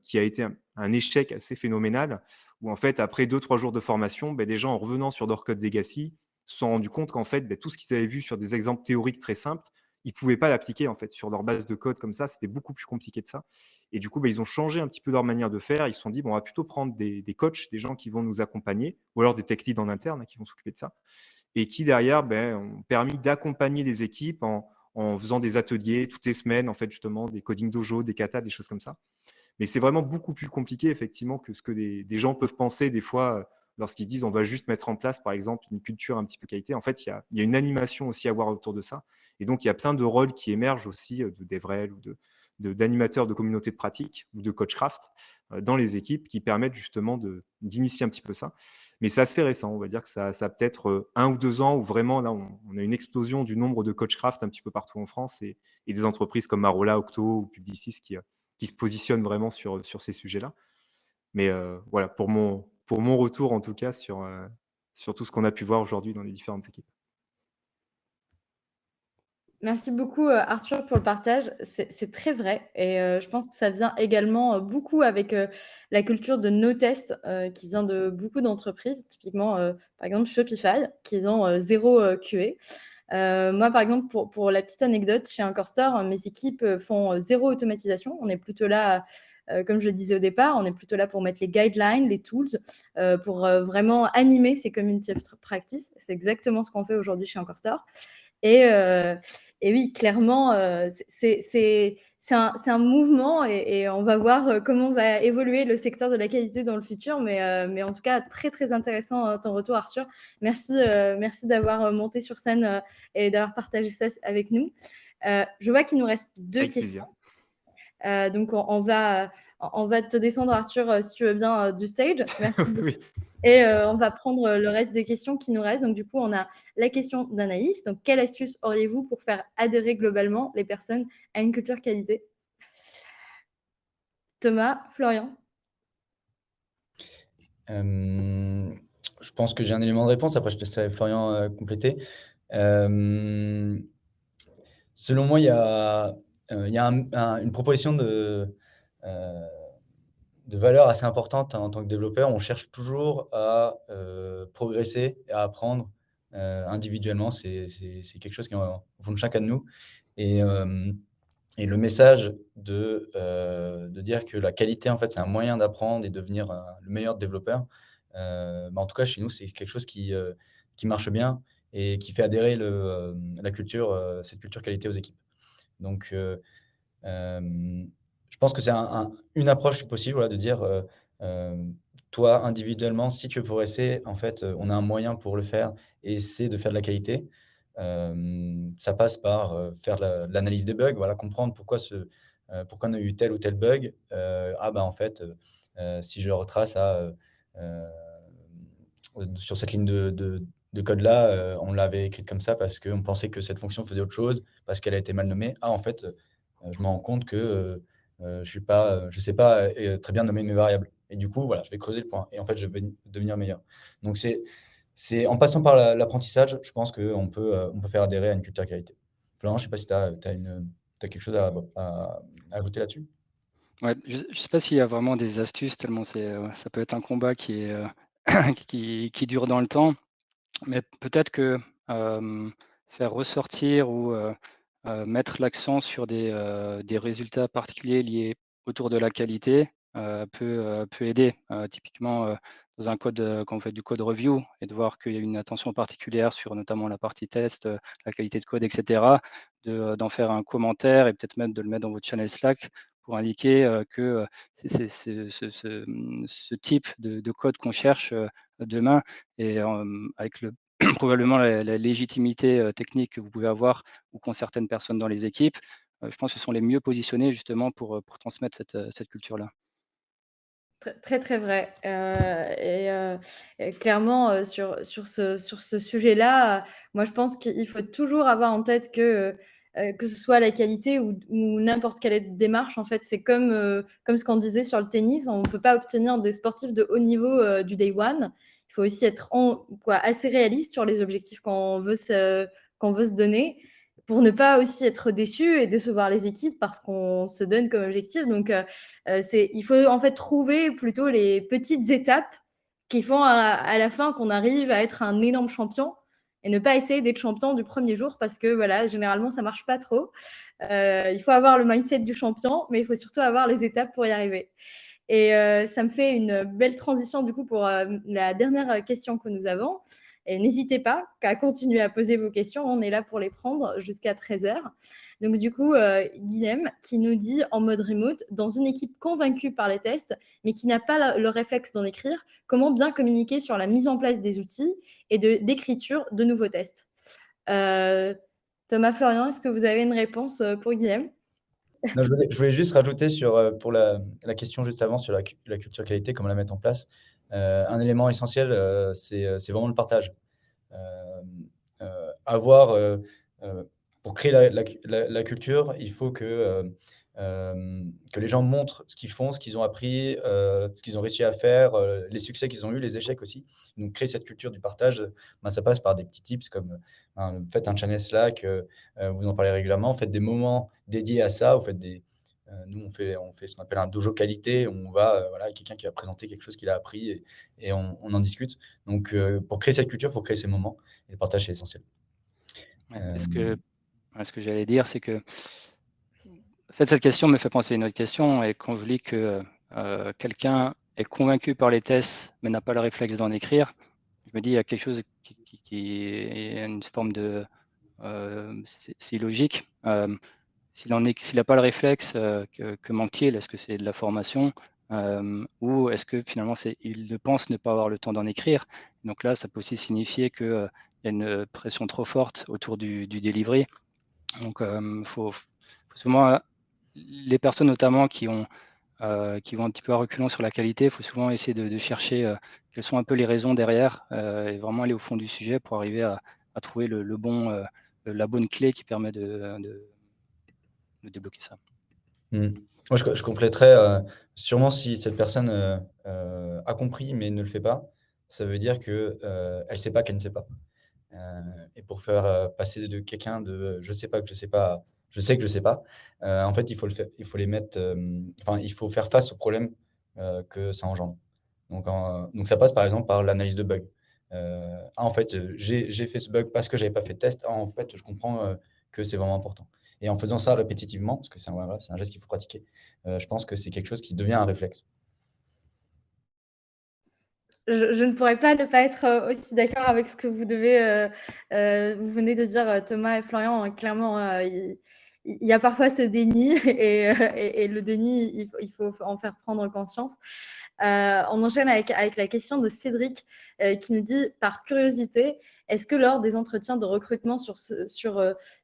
qui a été un échec assez phénoménal, où en fait, après 2-3 jours de formation, des gens, en revenant sur leur code legacy, se sont rendus compte qu'en fait, tout ce qu'ils avaient vu sur des exemples théoriques très simples, ils pouvaient pas l'appliquer en fait sur leur base de code comme ça. C'était beaucoup plus compliqué de ça. Et du coup, ils ont changé un petit peu leur manière de faire. Ils se sont dit, bon, on va plutôt prendre des coachs, des gens qui vont nous accompagner, ou alors des tech leads en interne qui vont s'occuper de ça, et qui derrière ont permis d'accompagner les équipes en faisant des ateliers toutes les semaines, en fait, justement, des coding dojo, des katas, des choses comme ça. Mais c'est vraiment beaucoup plus compliqué, effectivement, que ce que des gens peuvent penser des fois lorsqu'ils disent on va juste mettre en place, par exemple, une culture un petit peu qualité. En fait, il y a une animation aussi à avoir autour de ça. Et donc, il y a plein de rôles qui émergent aussi de DevRel ou d'animateurs de communautés de pratique ou de coachcraft dans les équipes qui permettent justement d'initier un petit peu ça. Mais c'est assez récent, on va dire que ça a peut-être 1 ou 2 ans où vraiment là on a une explosion du nombre de coachcraft un petit peu partout en France et des entreprises comme Marola, Octo ou Publicis qui se positionnent vraiment sur ces sujets-là. Mais voilà, pour mon retour en tout cas sur tout ce qu'on a pu voir aujourd'hui dans les différentes équipes. Merci beaucoup, Arthur, pour le partage. C'est très vrai et je pense que ça vient également beaucoup avec la culture de no test qui vient de beaucoup d'entreprises. Typiquement, par exemple, Shopify, qui ont 0 QA. Moi, par exemple, pour la petite anecdote, chez Anchor, mes équipes font 0 automatisation. On est plutôt là, comme je le disais au départ, on est plutôt là pour mettre les guidelines, les tools, pour vraiment animer ces community of practice. C'est exactement ce qu'on fait aujourd'hui chez Anchor. Et oui, clairement, c'est un mouvement et on va voir comment va évoluer le secteur de la qualité dans le futur. Mais en tout cas, très, très intéressant ton retour, Arthur. Merci d'avoir monté sur scène et d'avoir partagé ça avec nous. Je vois qu'il nous reste 2 questions. Donc, on va te descendre, Arthur, si tu veux bien, du stage. Merci beaucoup. Oui. Et on va prendre le reste des questions qui nous restent. Donc, du coup, on a la question d'Anaïs. Donc, quelle astuce auriez-vous pour faire adhérer globalement les personnes à une culture qualité? Thomas, Florian? Je pense que j'ai un élément de réponse. Après, je laisserai Florian compléter. Selon moi, il y a une proposition de valeur assez importante en tant que développeur. On cherche toujours à progresser et à apprendre individuellement. C'est quelque chose qui est au fond de chacun de nous. Et le message de dire que la qualité, en fait, c'est un moyen d'apprendre et devenir le meilleur développeur, en tout cas, chez nous, c'est quelque chose qui marche bien et qui fait adhérer cette culture qualité aux équipes. Donc, je pense que c'est une approche possible, voilà, de dire, toi, individuellement, si tu veux progresser, en fait, on a un moyen pour le faire et c'est de faire de la qualité. Ça passe par faire de l'analyse des bugs, voilà, comprendre pourquoi on a eu tel ou tel bug. En fait, si je retrace sur cette ligne de code-là, on l'avait écrite comme ça parce qu'on pensait que cette fonction faisait autre chose, parce qu'elle a été mal nommée. En fait, je me rends compte que je sais pas très bien nommer mes variables. Et du coup, voilà, je vais creuser le point et en fait, je vais devenir meilleur. Donc c'est en passant par l'apprentissage, je pense qu'on peut faire adhérer à une culture qualité. Florent, je ne sais pas si tu as quelque chose à ajouter là-dessus? Ouais, je ne sais pas s'il y a vraiment des astuces, tellement ça peut être un combat qui est, qui dure dans le temps. Mais peut-être que faire ressortir ou mettre l'accent sur des résultats particuliers liés autour de la qualité peut aider. Typiquement, dans un code, quand on fait du code review et de voir qu'il y a une attention particulière sur notamment la partie test, la qualité de code, etc., d'en faire un commentaire et peut-être même de le mettre dans votre channel Slack pour indiquer que c'est ce type de code qu'on cherche demain et avec probablement la légitimité technique que vous pouvez avoir ou qu'ont certaines personnes dans les équipes, je pense que ce sont les mieux positionnés justement pour transmettre cette culture-là. Très, très vrai. Et clairement, sur ce sujet-là, moi, je pense qu'il faut toujours avoir en tête que ce soit la qualité ou n'importe quelle démarche, en fait, c'est comme ce qu'on disait sur le tennis, on ne peut pas obtenir des sportifs de haut niveau du day one. Il faut aussi être assez réaliste sur les objectifs qu'on veut se donner pour ne pas aussi être déçu et décevoir les équipes parce qu'on se donne comme objectif. Donc, il faut en fait trouver plutôt les petites étapes qui font à la fin qu'on arrive à être un énorme champion. et ne pas essayer d'être champion du premier jour parce que voilà, généralement, ça marche pas trop. Il faut avoir le mindset du champion, mais il faut surtout avoir les étapes pour y arriver. Et ça me fait une belle transition du coup pour la dernière question que nous avons. Et n'hésitez pas à continuer à poser vos questions. On est là pour les prendre jusqu'à 13h. Donc du coup, Guilhem qui nous dit en mode remote, dans une équipe convaincue par les tests, mais qui n'a pas le réflexe d'en écrire, comment bien communiquer sur la mise en place des outils et d'écriture de nouveaux tests. Thomas, Florian, est-ce que vous avez une réponse pour Guilhem? Non, je voulais juste rajouter pour la question juste avant sur la culture qualité, comment la mettre en place. Un élément essentiel, c'est vraiment le partage. Pour créer la culture, il faut que les gens montrent ce qu'ils font, ce qu'ils ont appris, ce qu'ils ont réussi à faire, les succès qu'ils ont eus, les échecs aussi. Donc créer cette culture du partage, ça passe par des petits tips comme faites un channel Slack, vous en parlez régulièrement, faites des moments dédiés à ça, nous on fait ce qu'on appelle un dojo qualité, où on va voilà, quelqu'un qui va présenter quelque chose qu'il a appris et on en discute. Donc pour créer cette culture, il faut créer ces moments et le partage c'est essentiel. Ce que j'allais dire, c'est que en fait, cette question me fait penser à une autre question, et quand je lis que quelqu'un est convaincu par les tests mais n'a pas le réflexe d'en écrire, je me dis il y a quelque chose qui est une forme de c'est illogique. S'il n'a pas le réflexe, que manque-t-il? Est-ce que c'est de la formation ou est-ce que finalement il ne pense ne pas avoir le temps d'en écrire? Donc là, ça peut aussi signifier qu'il y a une pression trop forte autour du delivery. Donc faut souvent, les personnes notamment qui vont un petit peu à reculons sur la qualité, il faut souvent essayer de chercher quelles sont un peu les raisons derrière et vraiment aller au fond du sujet pour arriver à trouver la bonne clé qui permet de débloquer ça. Moi, je compléterais, sûrement si cette personne a compris mais ne le fait pas, ça veut dire qu'elle ne sait pas qu'elle ne sait pas. Et pour faire passer de quelqu'un de je sais pas que je sais pas, je sais que je sais pas, en fait, il faut les mettre, il faut faire face aux problèmes que ça engendre. Donc ça passe par exemple par l'analyse de bugs. En fait, j'ai fait ce bug parce que j'avais pas fait de test. En fait, je comprends que c'est vraiment important. Et en faisant ça répétitivement, parce que c'est un geste qu'il faut pratiquer, je pense que c'est quelque chose qui devient un réflexe. Je ne pourrais pas ne pas être aussi d'accord avec ce que vous venez de dire, Thomas et Florian. Clairement, il y a parfois ce déni et le déni, il faut en faire prendre conscience. On enchaîne avec la question de Cédric qui nous dit, par curiosité, est-ce que lors des entretiens de recrutement sur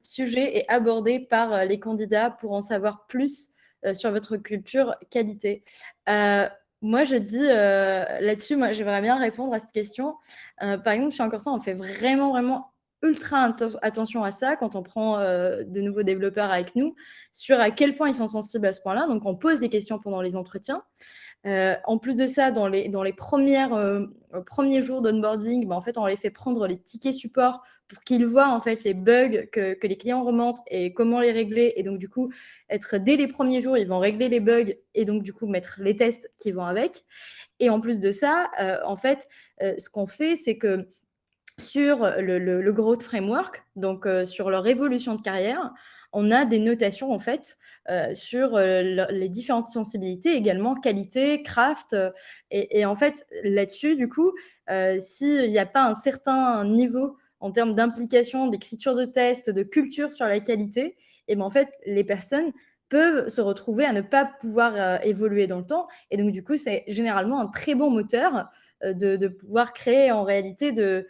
sujet est abordé par les candidats pour en savoir plus sur votre culture qualité? Moi, je dis là-dessus, moi, j'aimerais bien répondre à cette question. Par exemple, chez Encorsan, on fait vraiment, vraiment ultra attention à ça quand on prend de nouveaux développeurs avec nous, sur à quel point ils sont sensibles à ce point-là. Donc, on pose des questions pendant les entretiens. En plus de ça, dans les premiers jours d'onboarding, en fait, on les fait prendre les tickets support pour qu'ils voient en fait les bugs que les clients remontent et comment les régler. Et donc, du coup, dès les premiers jours, ils vont régler les bugs et donc, du coup, mettre les tests qui vont avec. Et en plus de ça, en fait, ce qu'on fait, c'est que sur le Growth Framework, donc sur leur évolution de carrière, on a des notations en fait sur les différentes sensibilités, également qualité, craft. Et en fait, là-dessus, du coup, s'il n'y a pas un certain niveau en termes d'implication, d'écriture de tests, de culture sur la qualité, et en fait, les personnes peuvent se retrouver à ne pas pouvoir évoluer dans le temps. Et donc, du coup, c'est généralement un très bon moteur de pouvoir créer en réalité de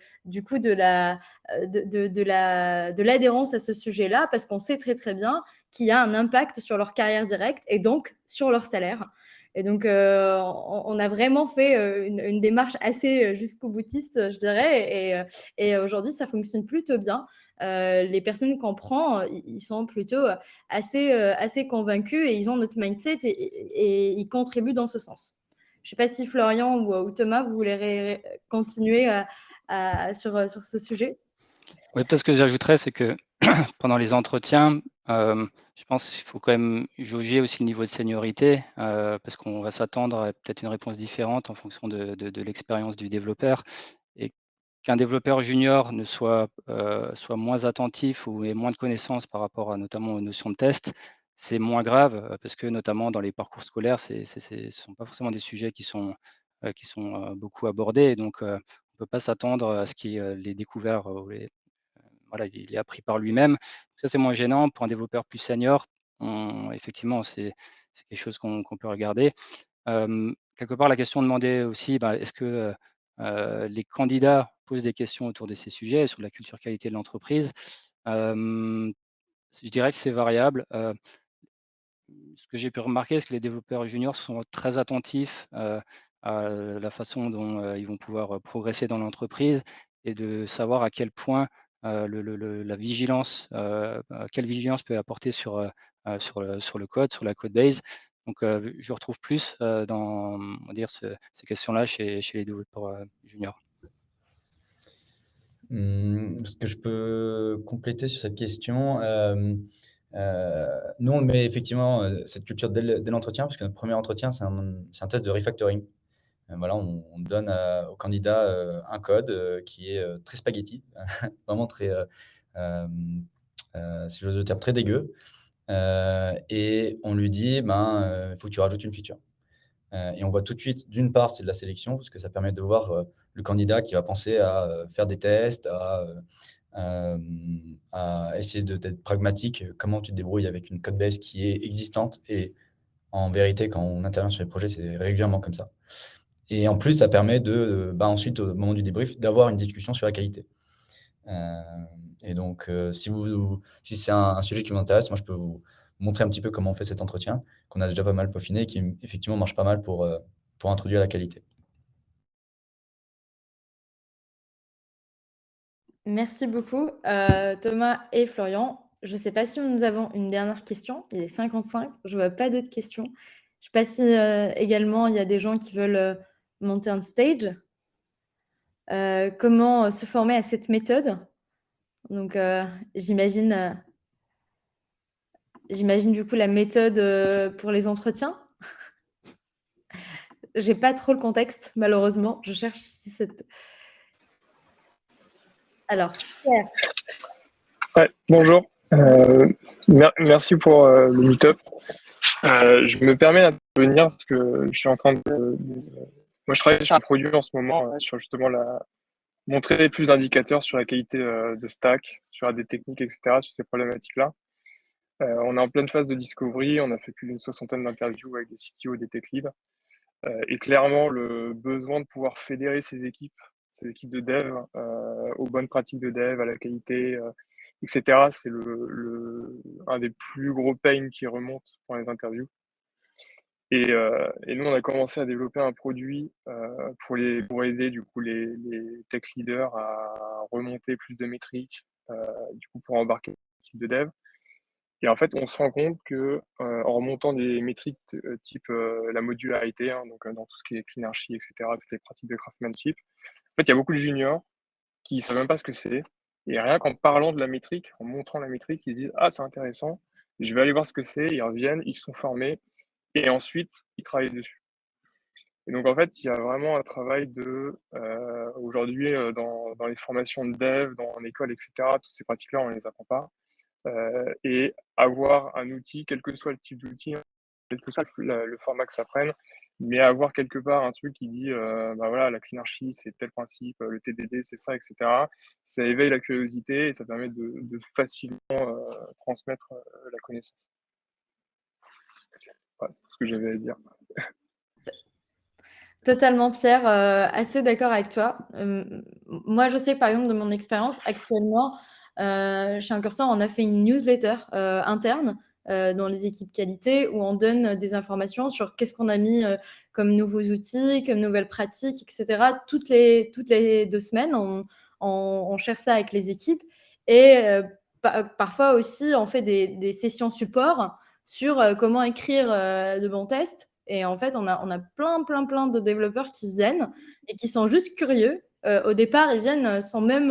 l'adhérence à ce sujet-là, parce qu'on sait très très bien qu'il y a un impact sur leur carrière directe et donc sur leur salaire. Et donc, on a vraiment fait une démarche assez jusqu'au boutiste, je dirais, et aujourd'hui, ça fonctionne plutôt bien. Les personnes qu'on prend, ils sont plutôt assez convaincus et ils ont notre mindset et ils contribuent dans ce sens. Je ne sais pas si Florian ou Thomas, vous voulez continuer sur ce sujet. Oui, peut-être ce que j'ajouterais, c'est que pendant les entretiens, je pense qu'il faut quand même jauger aussi le niveau de seniorité, parce qu'on va s'attendre à peut-être une réponse différente en fonction de l'expérience du développeur. Et qu'un développeur junior ne soit moins attentif ou ait moins de connaissances par rapport à notamment aux notions de test, c'est moins grave parce que notamment dans les parcours scolaires, ce ne sont pas forcément des sujets qui sont beaucoup abordés. Donc, on ne peut pas s'attendre à ce qu'il les découvert ou voilà, il est appris par lui-même. Ça, c'est moins gênant. Pour un développeur plus senior, effectivement, c'est quelque chose qu'on peut regarder. Quelque part, la question demandait aussi, est-ce que les candidats posent des questions autour de ces sujets, sur la culture qualité de l'entreprise? Je dirais que c'est variable. Ce que j'ai pu remarquer, c'est que les développeurs juniors sont très attentifs à la façon dont ils vont pouvoir progresser dans l'entreprise et de savoir à quel point la vigilance, quelle vigilance peut apporter sur le code, sur la code base. Donc, je retrouve plus dans, on va dire, ces questions-là chez les développeurs juniors. Ce que je peux compléter sur cette question, nous, on met effectivement cette culture dès l'entretien, parce que notre premier entretien, c'est un test de refactoring. Voilà, on donne au candidat un code qui est très spaghetti, vraiment très, si j'ose le terme, très dégueu. Et on lui dit, il faut que tu rajoutes une feature. Et on voit tout de suite, d'une part, c'est de la sélection, parce que ça permet de voir le candidat qui va penser à faire des tests, à essayer d'être pragmatique, comment tu te débrouilles avec une code base qui est existante. Et en vérité, quand on intervient sur les projets, c'est régulièrement comme ça. Et en plus, ça permet ensuite, au moment du débrief, d'avoir une discussion sur la qualité. Et donc, si c'est un sujet qui vous intéresse, moi, je peux vous montrer un petit peu comment on fait cet entretien, qu'on a déjà pas mal peaufiné, qui effectivement marche pas mal pour introduire la qualité. Merci beaucoup, Thomas et Florian. Je ne sais pas si nous avons une dernière question. Il est 55. Je ne vois pas d'autres questions. Je ne sais pas si également il y a des gens qui veulent monter on stage. Comment se former à cette méthode? Donc, j'imagine du coup la méthode pour les entretiens. J'ai pas trop le contexte, malheureusement. Je cherche si cette. Alors, Pierre. Ouais, bonjour. Merci pour le meet-up. Je me permets d'intervenir parce que je suis en train de. Moi, je travaille sur un produit en ce moment, sur justement montrer plus d'indicateurs sur la qualité de stack, sur des techniques, etc., sur ces problématiques-là. On est en pleine phase de discovery, on a fait plus d'une 60aine d'interviews avec des CTO, des tech leads. Et clairement, le besoin de pouvoir fédérer ces équipes de dev aux bonnes pratiques de dev, à la qualité, etc., c'est un des plus gros pains qui remonte dans les interviews. Et nous, on a commencé à développer un produit pour aider du coup les tech leaders à remonter plus de métriques, du coup pour embarquer l'équipe de dev. Et en fait, on se rend compte que en remontant des métriques type la modularité, donc dans tout ce qui est clean archi, etc., toutes les pratiques de craftsmanship, en fait, il y a beaucoup de juniors qui ne savent même pas ce que c'est. Et rien qu'en parlant de la métrique, en montrant la métrique, ils disent « Ah, c'est intéressant, je vais aller voir ce que c'est », ils reviennent, ils se sont formés, et ensuite, ils travaillent dessus. Et donc, en fait, il y a vraiment un travail aujourd'hui, dans les formations de dev, dans l'école, etc., toutes ces pratiques-là, on ne les apprend pas. Et avoir un outil, quel que soit le type d'outil, quel que soit le format que ça prenne, mais avoir quelque part un truc qui dit voilà, la clean archi, c'est tel principe, le TDD, c'est ça, etc. Ça éveille la curiosité et ça permet de facilement transmettre la connaissance. Voilà, c'est tout ce que j'avais à dire. Totalement, Pierre, assez d'accord avec toi. Moi, je sais, par exemple, de mon expérience, actuellement, chez Incursor, on a fait une newsletter interne dans les équipes qualité où on donne des informations sur qu'est-ce qu'on a mis comme nouveaux outils, comme nouvelles pratiques, etc. Toutes les 2 semaines, on cherche ça avec les équipes. Et parfois aussi, on fait des sessions support sur comment écrire de bons tests. Et en fait, on a plein de développeurs qui viennent et qui sont juste curieux. Au départ, ils viennent sans même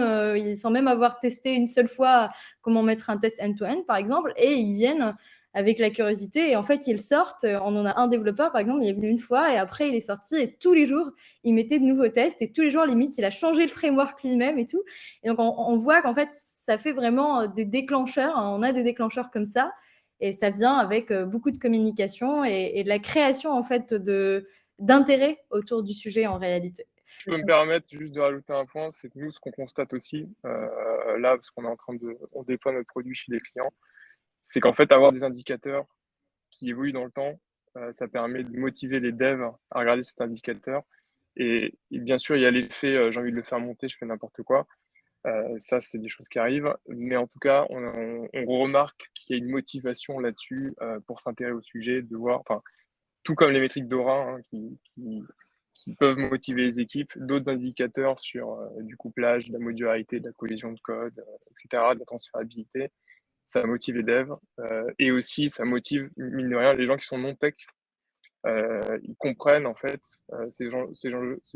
avoir testé une seule fois comment mettre un test end-to-end, par exemple, et ils viennent avec la curiosité. Et en fait, ils sortent. On en a un développeur, par exemple, il est venu une fois et après, il est sorti et tous les jours, il mettait de nouveaux tests et tous les jours, limite, il a changé le framework lui-même et tout. Et donc, on voit qu'en fait, ça fait vraiment des déclencheurs. On a des déclencheurs comme ça et ça vient avec beaucoup de communication et de la création, en fait, d'intérêt autour du sujet en réalité. Je peux me permettre juste de rajouter un point, c'est que nous, ce qu'on constate aussi, là, parce qu'on est en train on déploie notre produit chez des clients, c'est qu'en fait, avoir des indicateurs qui évoluent dans le temps, ça permet de motiver les devs à regarder cet indicateur. Et bien sûr, il y a l'effet, j'ai envie de le faire monter, je fais n'importe quoi. Ça, c'est des choses qui arrivent. Mais en tout cas, on remarque qu'il y a une motivation là-dessus pour s'intéresser au sujet, de voir, enfin, tout comme les métriques d'Aura qui peuvent motiver les équipes, d'autres indicateurs sur du couplage, de la modularité, de la cohésion de code, etc., de la transférabilité. Ça motive les devs et aussi ça motive, mine de rien, les gens qui sont non-tech. Ils comprennent en fait ces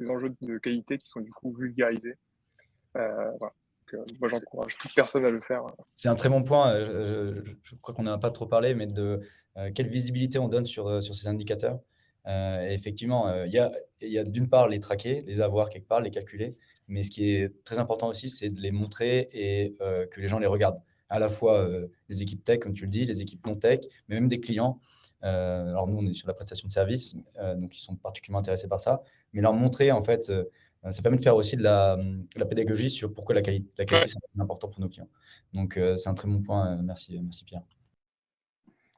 enjeux de qualité qui sont du coup vulgarisés. Voilà. Donc, moi, j'encourage toute personne à le faire. C'est un très bon point. Je crois qu'on n'a pas trop parlé, mais de quelle visibilité on donne sur ces indicateurs. Et effectivement, il y a d'une part les traquer, les avoir quelque part, les calculer. Mais ce qui est très important aussi, c'est de les montrer et que les gens les regardent. À la fois les équipes tech, comme tu le dis, les équipes non tech, mais même des clients. Alors nous, on est sur la prestation de services, donc ils sont particulièrement intéressés par ça. Mais leur montrer, en fait, ça permet de faire aussi de la pédagogie sur pourquoi la qualité c'est important pour nos clients. Donc, c'est un très bon point. Merci Pierre.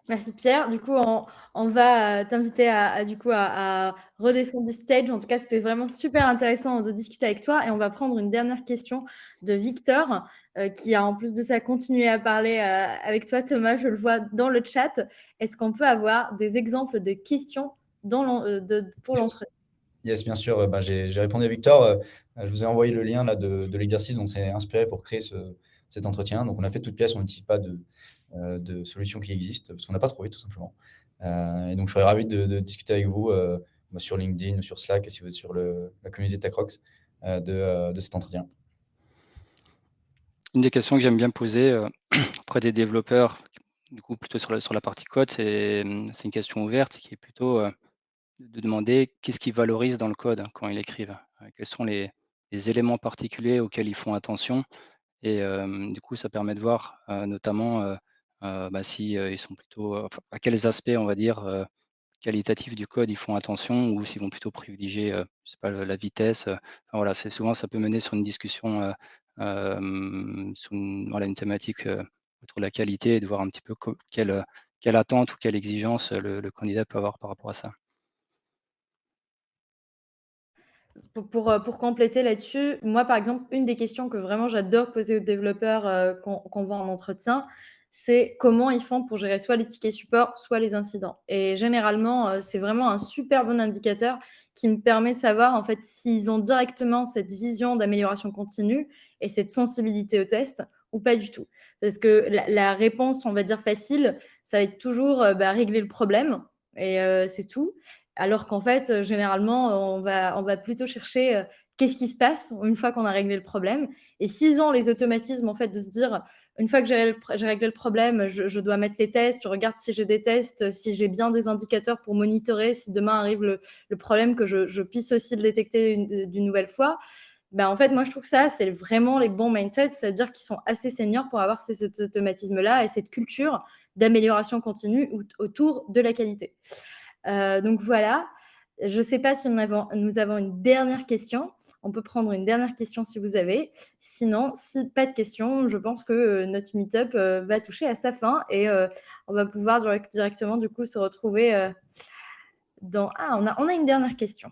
Merci Pierre. Du coup, on va t'inviter à redescendre du stage. En tout cas, c'était vraiment super intéressant de discuter avec toi. Et on va prendre une dernière question de Victor, qui a en plus de ça continué à parler avec toi, Thomas. Je le vois dans le chat. Est-ce qu'on peut avoir des exemples de questions pour l'entretien? Yes, bien sûr. J'ai répondu à Victor. Je vous ai envoyé le lien là, de l'exercice. Donc, c'est inspiré pour créer cet entretien. Donc, on a fait toute pièce. On n'utilise pas de solutions qui existent parce qu'on n'a pas trouvé, tout simplement. Et donc, je serais ravi de discuter avec vous sur LinkedIn ou sur Slack, et si vous êtes sur la communauté TechRox, de cet entretien. Une des questions que j'aime bien poser auprès des développeurs, du coup plutôt sur la partie code, c'est une question ouverte qui est plutôt de demander qu'est-ce qu'ils valorisent dans le code quand ils écrivent. Quels sont les éléments particuliers auxquels ils font attention. Et du coup, ça permet de voir notamment si ils sont plutôt, à quels aspects, on va dire, qualitatifs du code ils font attention, ou s'ils vont plutôt privilégier, je sais pas, la vitesse. Enfin, voilà, c'est souvent ça peut mener sur une discussion, sur une thématique autour de la qualité, et de voir un petit peu quelle attente ou quelle exigence le candidat peut avoir par rapport à ça. Pour compléter là-dessus, moi, par exemple, une des questions que vraiment j'adore poser aux développeurs qu'on voit en entretien, c'est comment ils font pour gérer soit les tickets support, soit les incidents. Et généralement, c'est vraiment un super bon indicateur qui me permet de savoir en fait s'ils ont directement cette vision d'amélioration continue et cette sensibilité au test ou pas du tout. Parce que la réponse, on va dire facile, ça va être toujours régler le problème et c'est tout. Alors qu'en fait, généralement, on va plutôt chercher qu'est-ce qui se passe une fois qu'on a réglé le problème. Et s'ils ont les automatismes, en fait, de se dire, une fois que j'ai réglé le problème, je dois mettre les tests, je regarde si j'ai des tests, si j'ai bien des indicateurs pour monitorer, si demain arrive le problème, que je puisse aussi le détecter d'une nouvelle fois. En fait, moi, je trouve que ça, c'est vraiment les bons mindsets, c'est-à-dire qu'ils sont assez seniors pour avoir ces automatismes-là et cette culture d'amélioration continue autour de la qualité. Donc voilà, je ne sais pas si nous avons une dernière question. On peut prendre une dernière question si vous avez. Sinon, si pas de questions, je pense que notre meet-up va toucher à sa fin et on va pouvoir directement du coup se retrouver dans... Ah, on a une dernière question.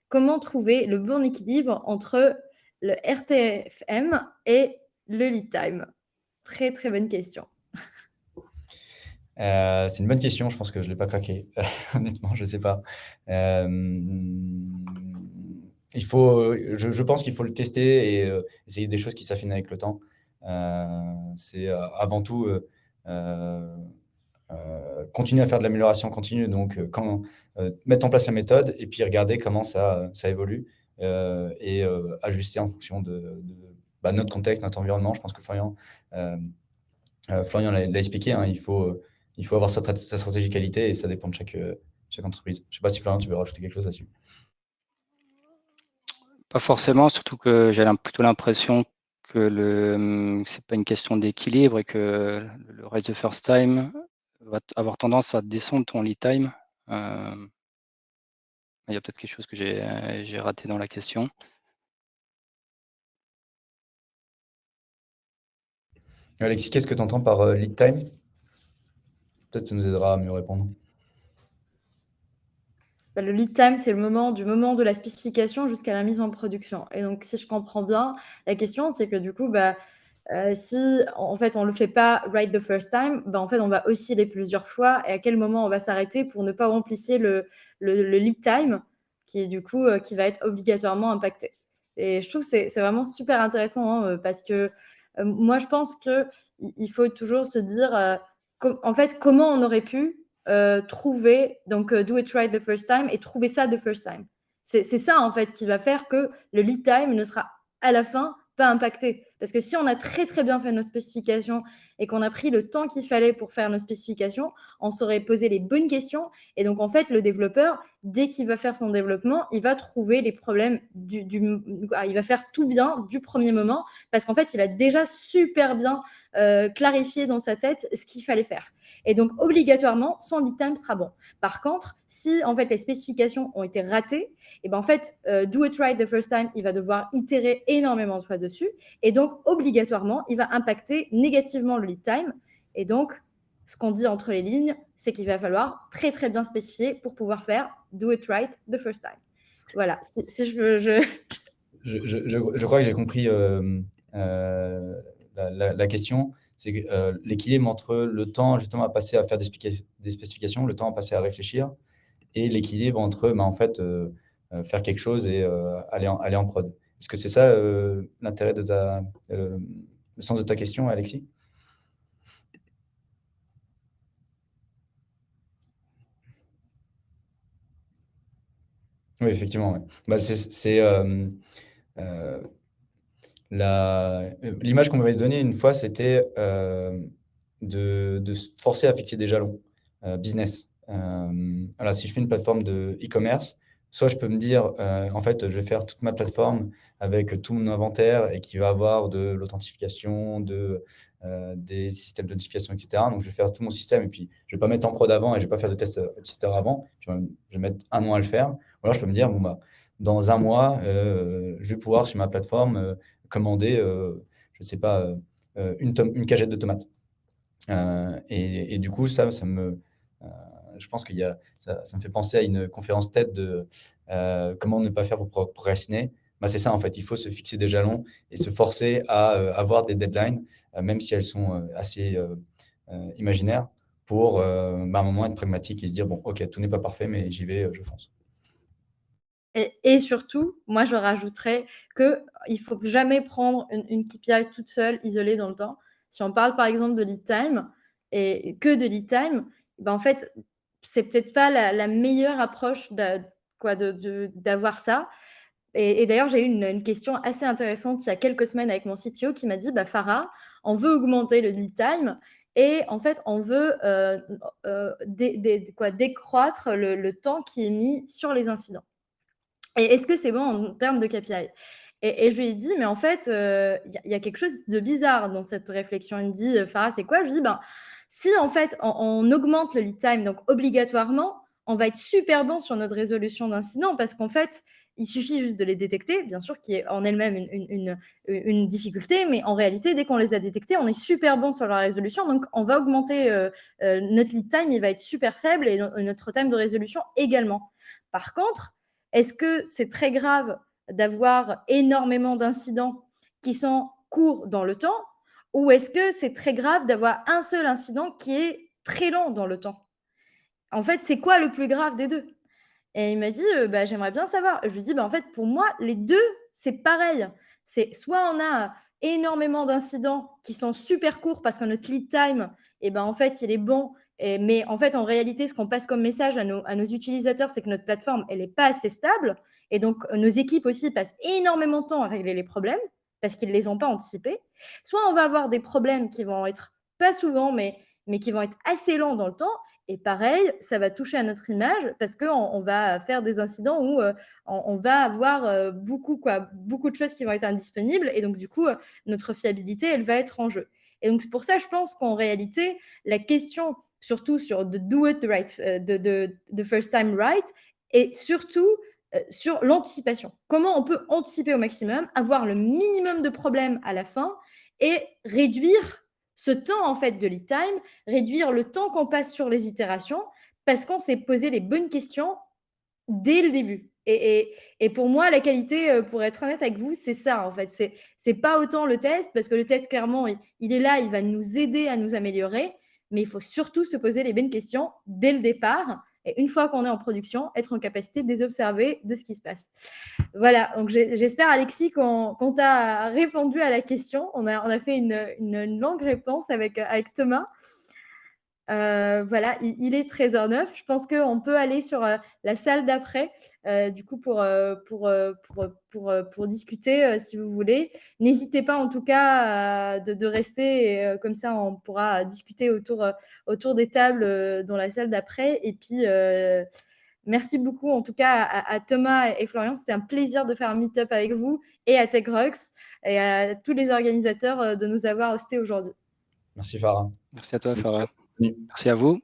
Comment trouver le bon équilibre entre le RTFM et le lead time? Très, très bonne question. C'est une bonne question. Je pense que je ne l'ai pas craqué. Honnêtement, je ne sais pas. Je pense qu'il faut le tester et essayer des choses qui s'affinent avec le temps. C'est avant tout continuer à faire de l'amélioration continue. Donc, mettre en place la méthode et puis regarder comment ça évolue et ajuster en fonction de notre contexte, notre environnement. Je pense que Florian l'a expliqué. Hein, il faut il faut avoir sa stratégie qualité et ça dépend de chaque entreprise. Je sais pas si Florian, tu veux rajouter quelque chose là-dessus? Pas forcément, surtout que j'ai plutôt l'impression que c'est pas une question d'équilibre et que le Raise the First Time va avoir tendance à descendre ton lead time. Il y a peut-être quelque chose que j'ai raté dans la question. Alexis, qu'est-ce que tu entends par lead time? Peut-être ça nous aidera à mieux répondre. Le lead time, c'est du moment de la spécification jusqu'à la mise en production. Et donc, si je comprends bien, la question, c'est que du coup, si en fait on le fait pas right the first time, en fait on va osciller plusieurs fois et à quel moment on va s'arrêter pour ne pas amplifier le lead time qui est du coup qui va être obligatoirement impacté. Et je trouve que c'est vraiment super intéressant parce que moi je pense que il faut toujours se dire en fait comment on aurait pu trouver donc do it right the first time et trouver ça the first time. C'est ça en fait qui va faire que le lead time ne sera à la fin pas impacté. Parce que si on a très très bien fait nos spécifications et qu'on a pris le temps qu'il fallait pour faire nos spécifications, on saurait poser les bonnes questions. Et donc en fait, le développeur, dès qu'il va faire son développement, il va trouver les problèmes il va faire tout bien du premier moment parce qu'en fait, il a déjà super bien clarifié dans sa tête ce qu'il fallait faire. Et donc obligatoirement, son lead time sera bon. Par contre, si en fait les spécifications ont été ratées, et en fait, do it right the first time, il va devoir itérer énormément de fois dessus. Et donc, obligatoirement, il va impacter négativement le lead time. Et donc, ce qu'on dit entre les lignes, c'est qu'il va falloir très, très bien spécifier pour pouvoir faire do it right the first time. Voilà, si je crois que j'ai compris la question. C'est que l'équilibre entre le temps justement à passer à faire des spécifications, le temps à passer à réfléchir, et l'équilibre entre en fait, faire quelque chose et aller en prod. Est-ce que c'est ça l'intérêt de le sens de ta question, Alexis? Oui, effectivement. Ouais. C'est l'image qu'on m'avait donnée une fois, c'était de se forcer à fixer des jalons business. Alors, si je fais une plateforme de e-commerce, soit je peux me dire, en fait, je vais faire toute ma plateforme avec tout mon inventaire et qui va avoir de l'authentification, des systèmes de notification, etc. Donc, je vais faire tout mon système et puis je ne vais pas mettre en prod avant et je ne vais pas faire de test utilisateur avant. Je vais mettre 1 mois à le faire. Ou alors, je peux me dire, dans 1 mois, je vais pouvoir, sur ma plateforme, commander, je ne sais pas, une cagette de tomates. Et du coup, je pense ça me fait penser à une conférence TED de comment ne pas faire pour procrastiner. C'est ça, en fait, il faut se fixer des jalons et se forcer à avoir des deadlines, même si elles sont assez imaginaires, pour à un moment être pragmatique et se dire, bon, ok, tout n'est pas parfait, mais j'y vais, je fonce. Et surtout, moi, je rajouterais qu'il ne faut jamais prendre une KPI toute seule, isolée dans le temps. Si on parle par exemple de lead time et que de lead time, en fait, c'est peut-être pas la meilleure approche d'avoir ça. Et d'ailleurs, j'ai eu une question assez intéressante il y a quelques semaines avec mon CTO qui m'a dit Farah, on veut augmenter le lead time et en fait, on veut décroître le temps qui est mis sur les incidents. Et est-ce que c'est bon en termes de KPI? Et je lui ai dit, mais en fait, il y a quelque chose de bizarre dans cette réflexion. Il me dit, Farah, c'est quoi? Je lui dis, si en fait, on augmente le lead time, donc obligatoirement, on va être super bon sur notre résolution d'incidents parce qu'en fait, il suffit juste de les détecter, bien sûr, qui est en elle-même une difficulté, mais en réalité, dès qu'on les a détectés, on est super bon sur la résolution. Donc, on va augmenter notre lead time, il va être super faible et notre time de résolution également. Par contre, est-ce que c'est très grave d'avoir énormément d'incidents qui sont courts dans le temps ou est-ce que c'est très grave d'avoir un seul incident qui est très long dans le temps? En fait, c'est quoi le plus grave des deux? Et il m'a dit, j'aimerais bien savoir. Je lui dis, en fait, pour moi, les deux, c'est pareil. C'est soit on a énormément d'incidents qui sont super courts parce que notre lead time, en fait, il est bon. Mais en fait, en réalité, ce qu'on passe comme message à nos utilisateurs, c'est que notre plateforme, elle n'est pas assez stable. Et donc, nos équipes aussi passent énormément de temps à régler les problèmes parce qu'ils ne les ont pas anticipés. Soit on va avoir des problèmes qui vont être pas souvent, mais mais qui vont être assez lents dans le temps. Et pareil, ça va toucher à notre image parce qu'on va faire des incidents où on va avoir beaucoup de choses qui vont être indisponibles. Et donc, du coup, notre fiabilité, elle va être en jeu. Et donc, c'est pour ça, je pense qu'en réalité, la question, surtout sur the do it right, the first time right, et surtout sur l'anticipation. Comment on peut anticiper au maximum, avoir le minimum de problèmes à la fin et réduire ce temps en fait de lead time, réduire le temps qu'on passe sur les itérations parce qu'on s'est posé les bonnes questions dès le début. Et pour moi, la qualité, pour être honnête avec vous, c'est ça en fait. C'est pas autant le test, parce que le test, clairement, il est là, il va nous aider à nous améliorer, mais il faut surtout se poser les bonnes questions dès le départ. Et une fois qu'on est en production, être en capacité de les observer de ce qui se passe. Voilà, donc j'espère, Alexis, qu'on t'a répondu à la question. On a fait une longue réponse avec Thomas. Voilà, il est 13h09. Je pense qu'on peut aller sur la salle d'après, du coup, pour discuter, si vous voulez. N'hésitez pas, en tout cas, de rester. Et, comme ça, on pourra discuter autour des tables dans la salle d'après. Et puis, merci beaucoup, en tout cas, à Thomas et Florian. C'était un plaisir de faire un meet-up avec vous et à TechRox et à tous les organisateurs de nous avoir hostés aujourd'hui. Merci, Farah. Merci à toi, Merci. Farah. Merci à vous.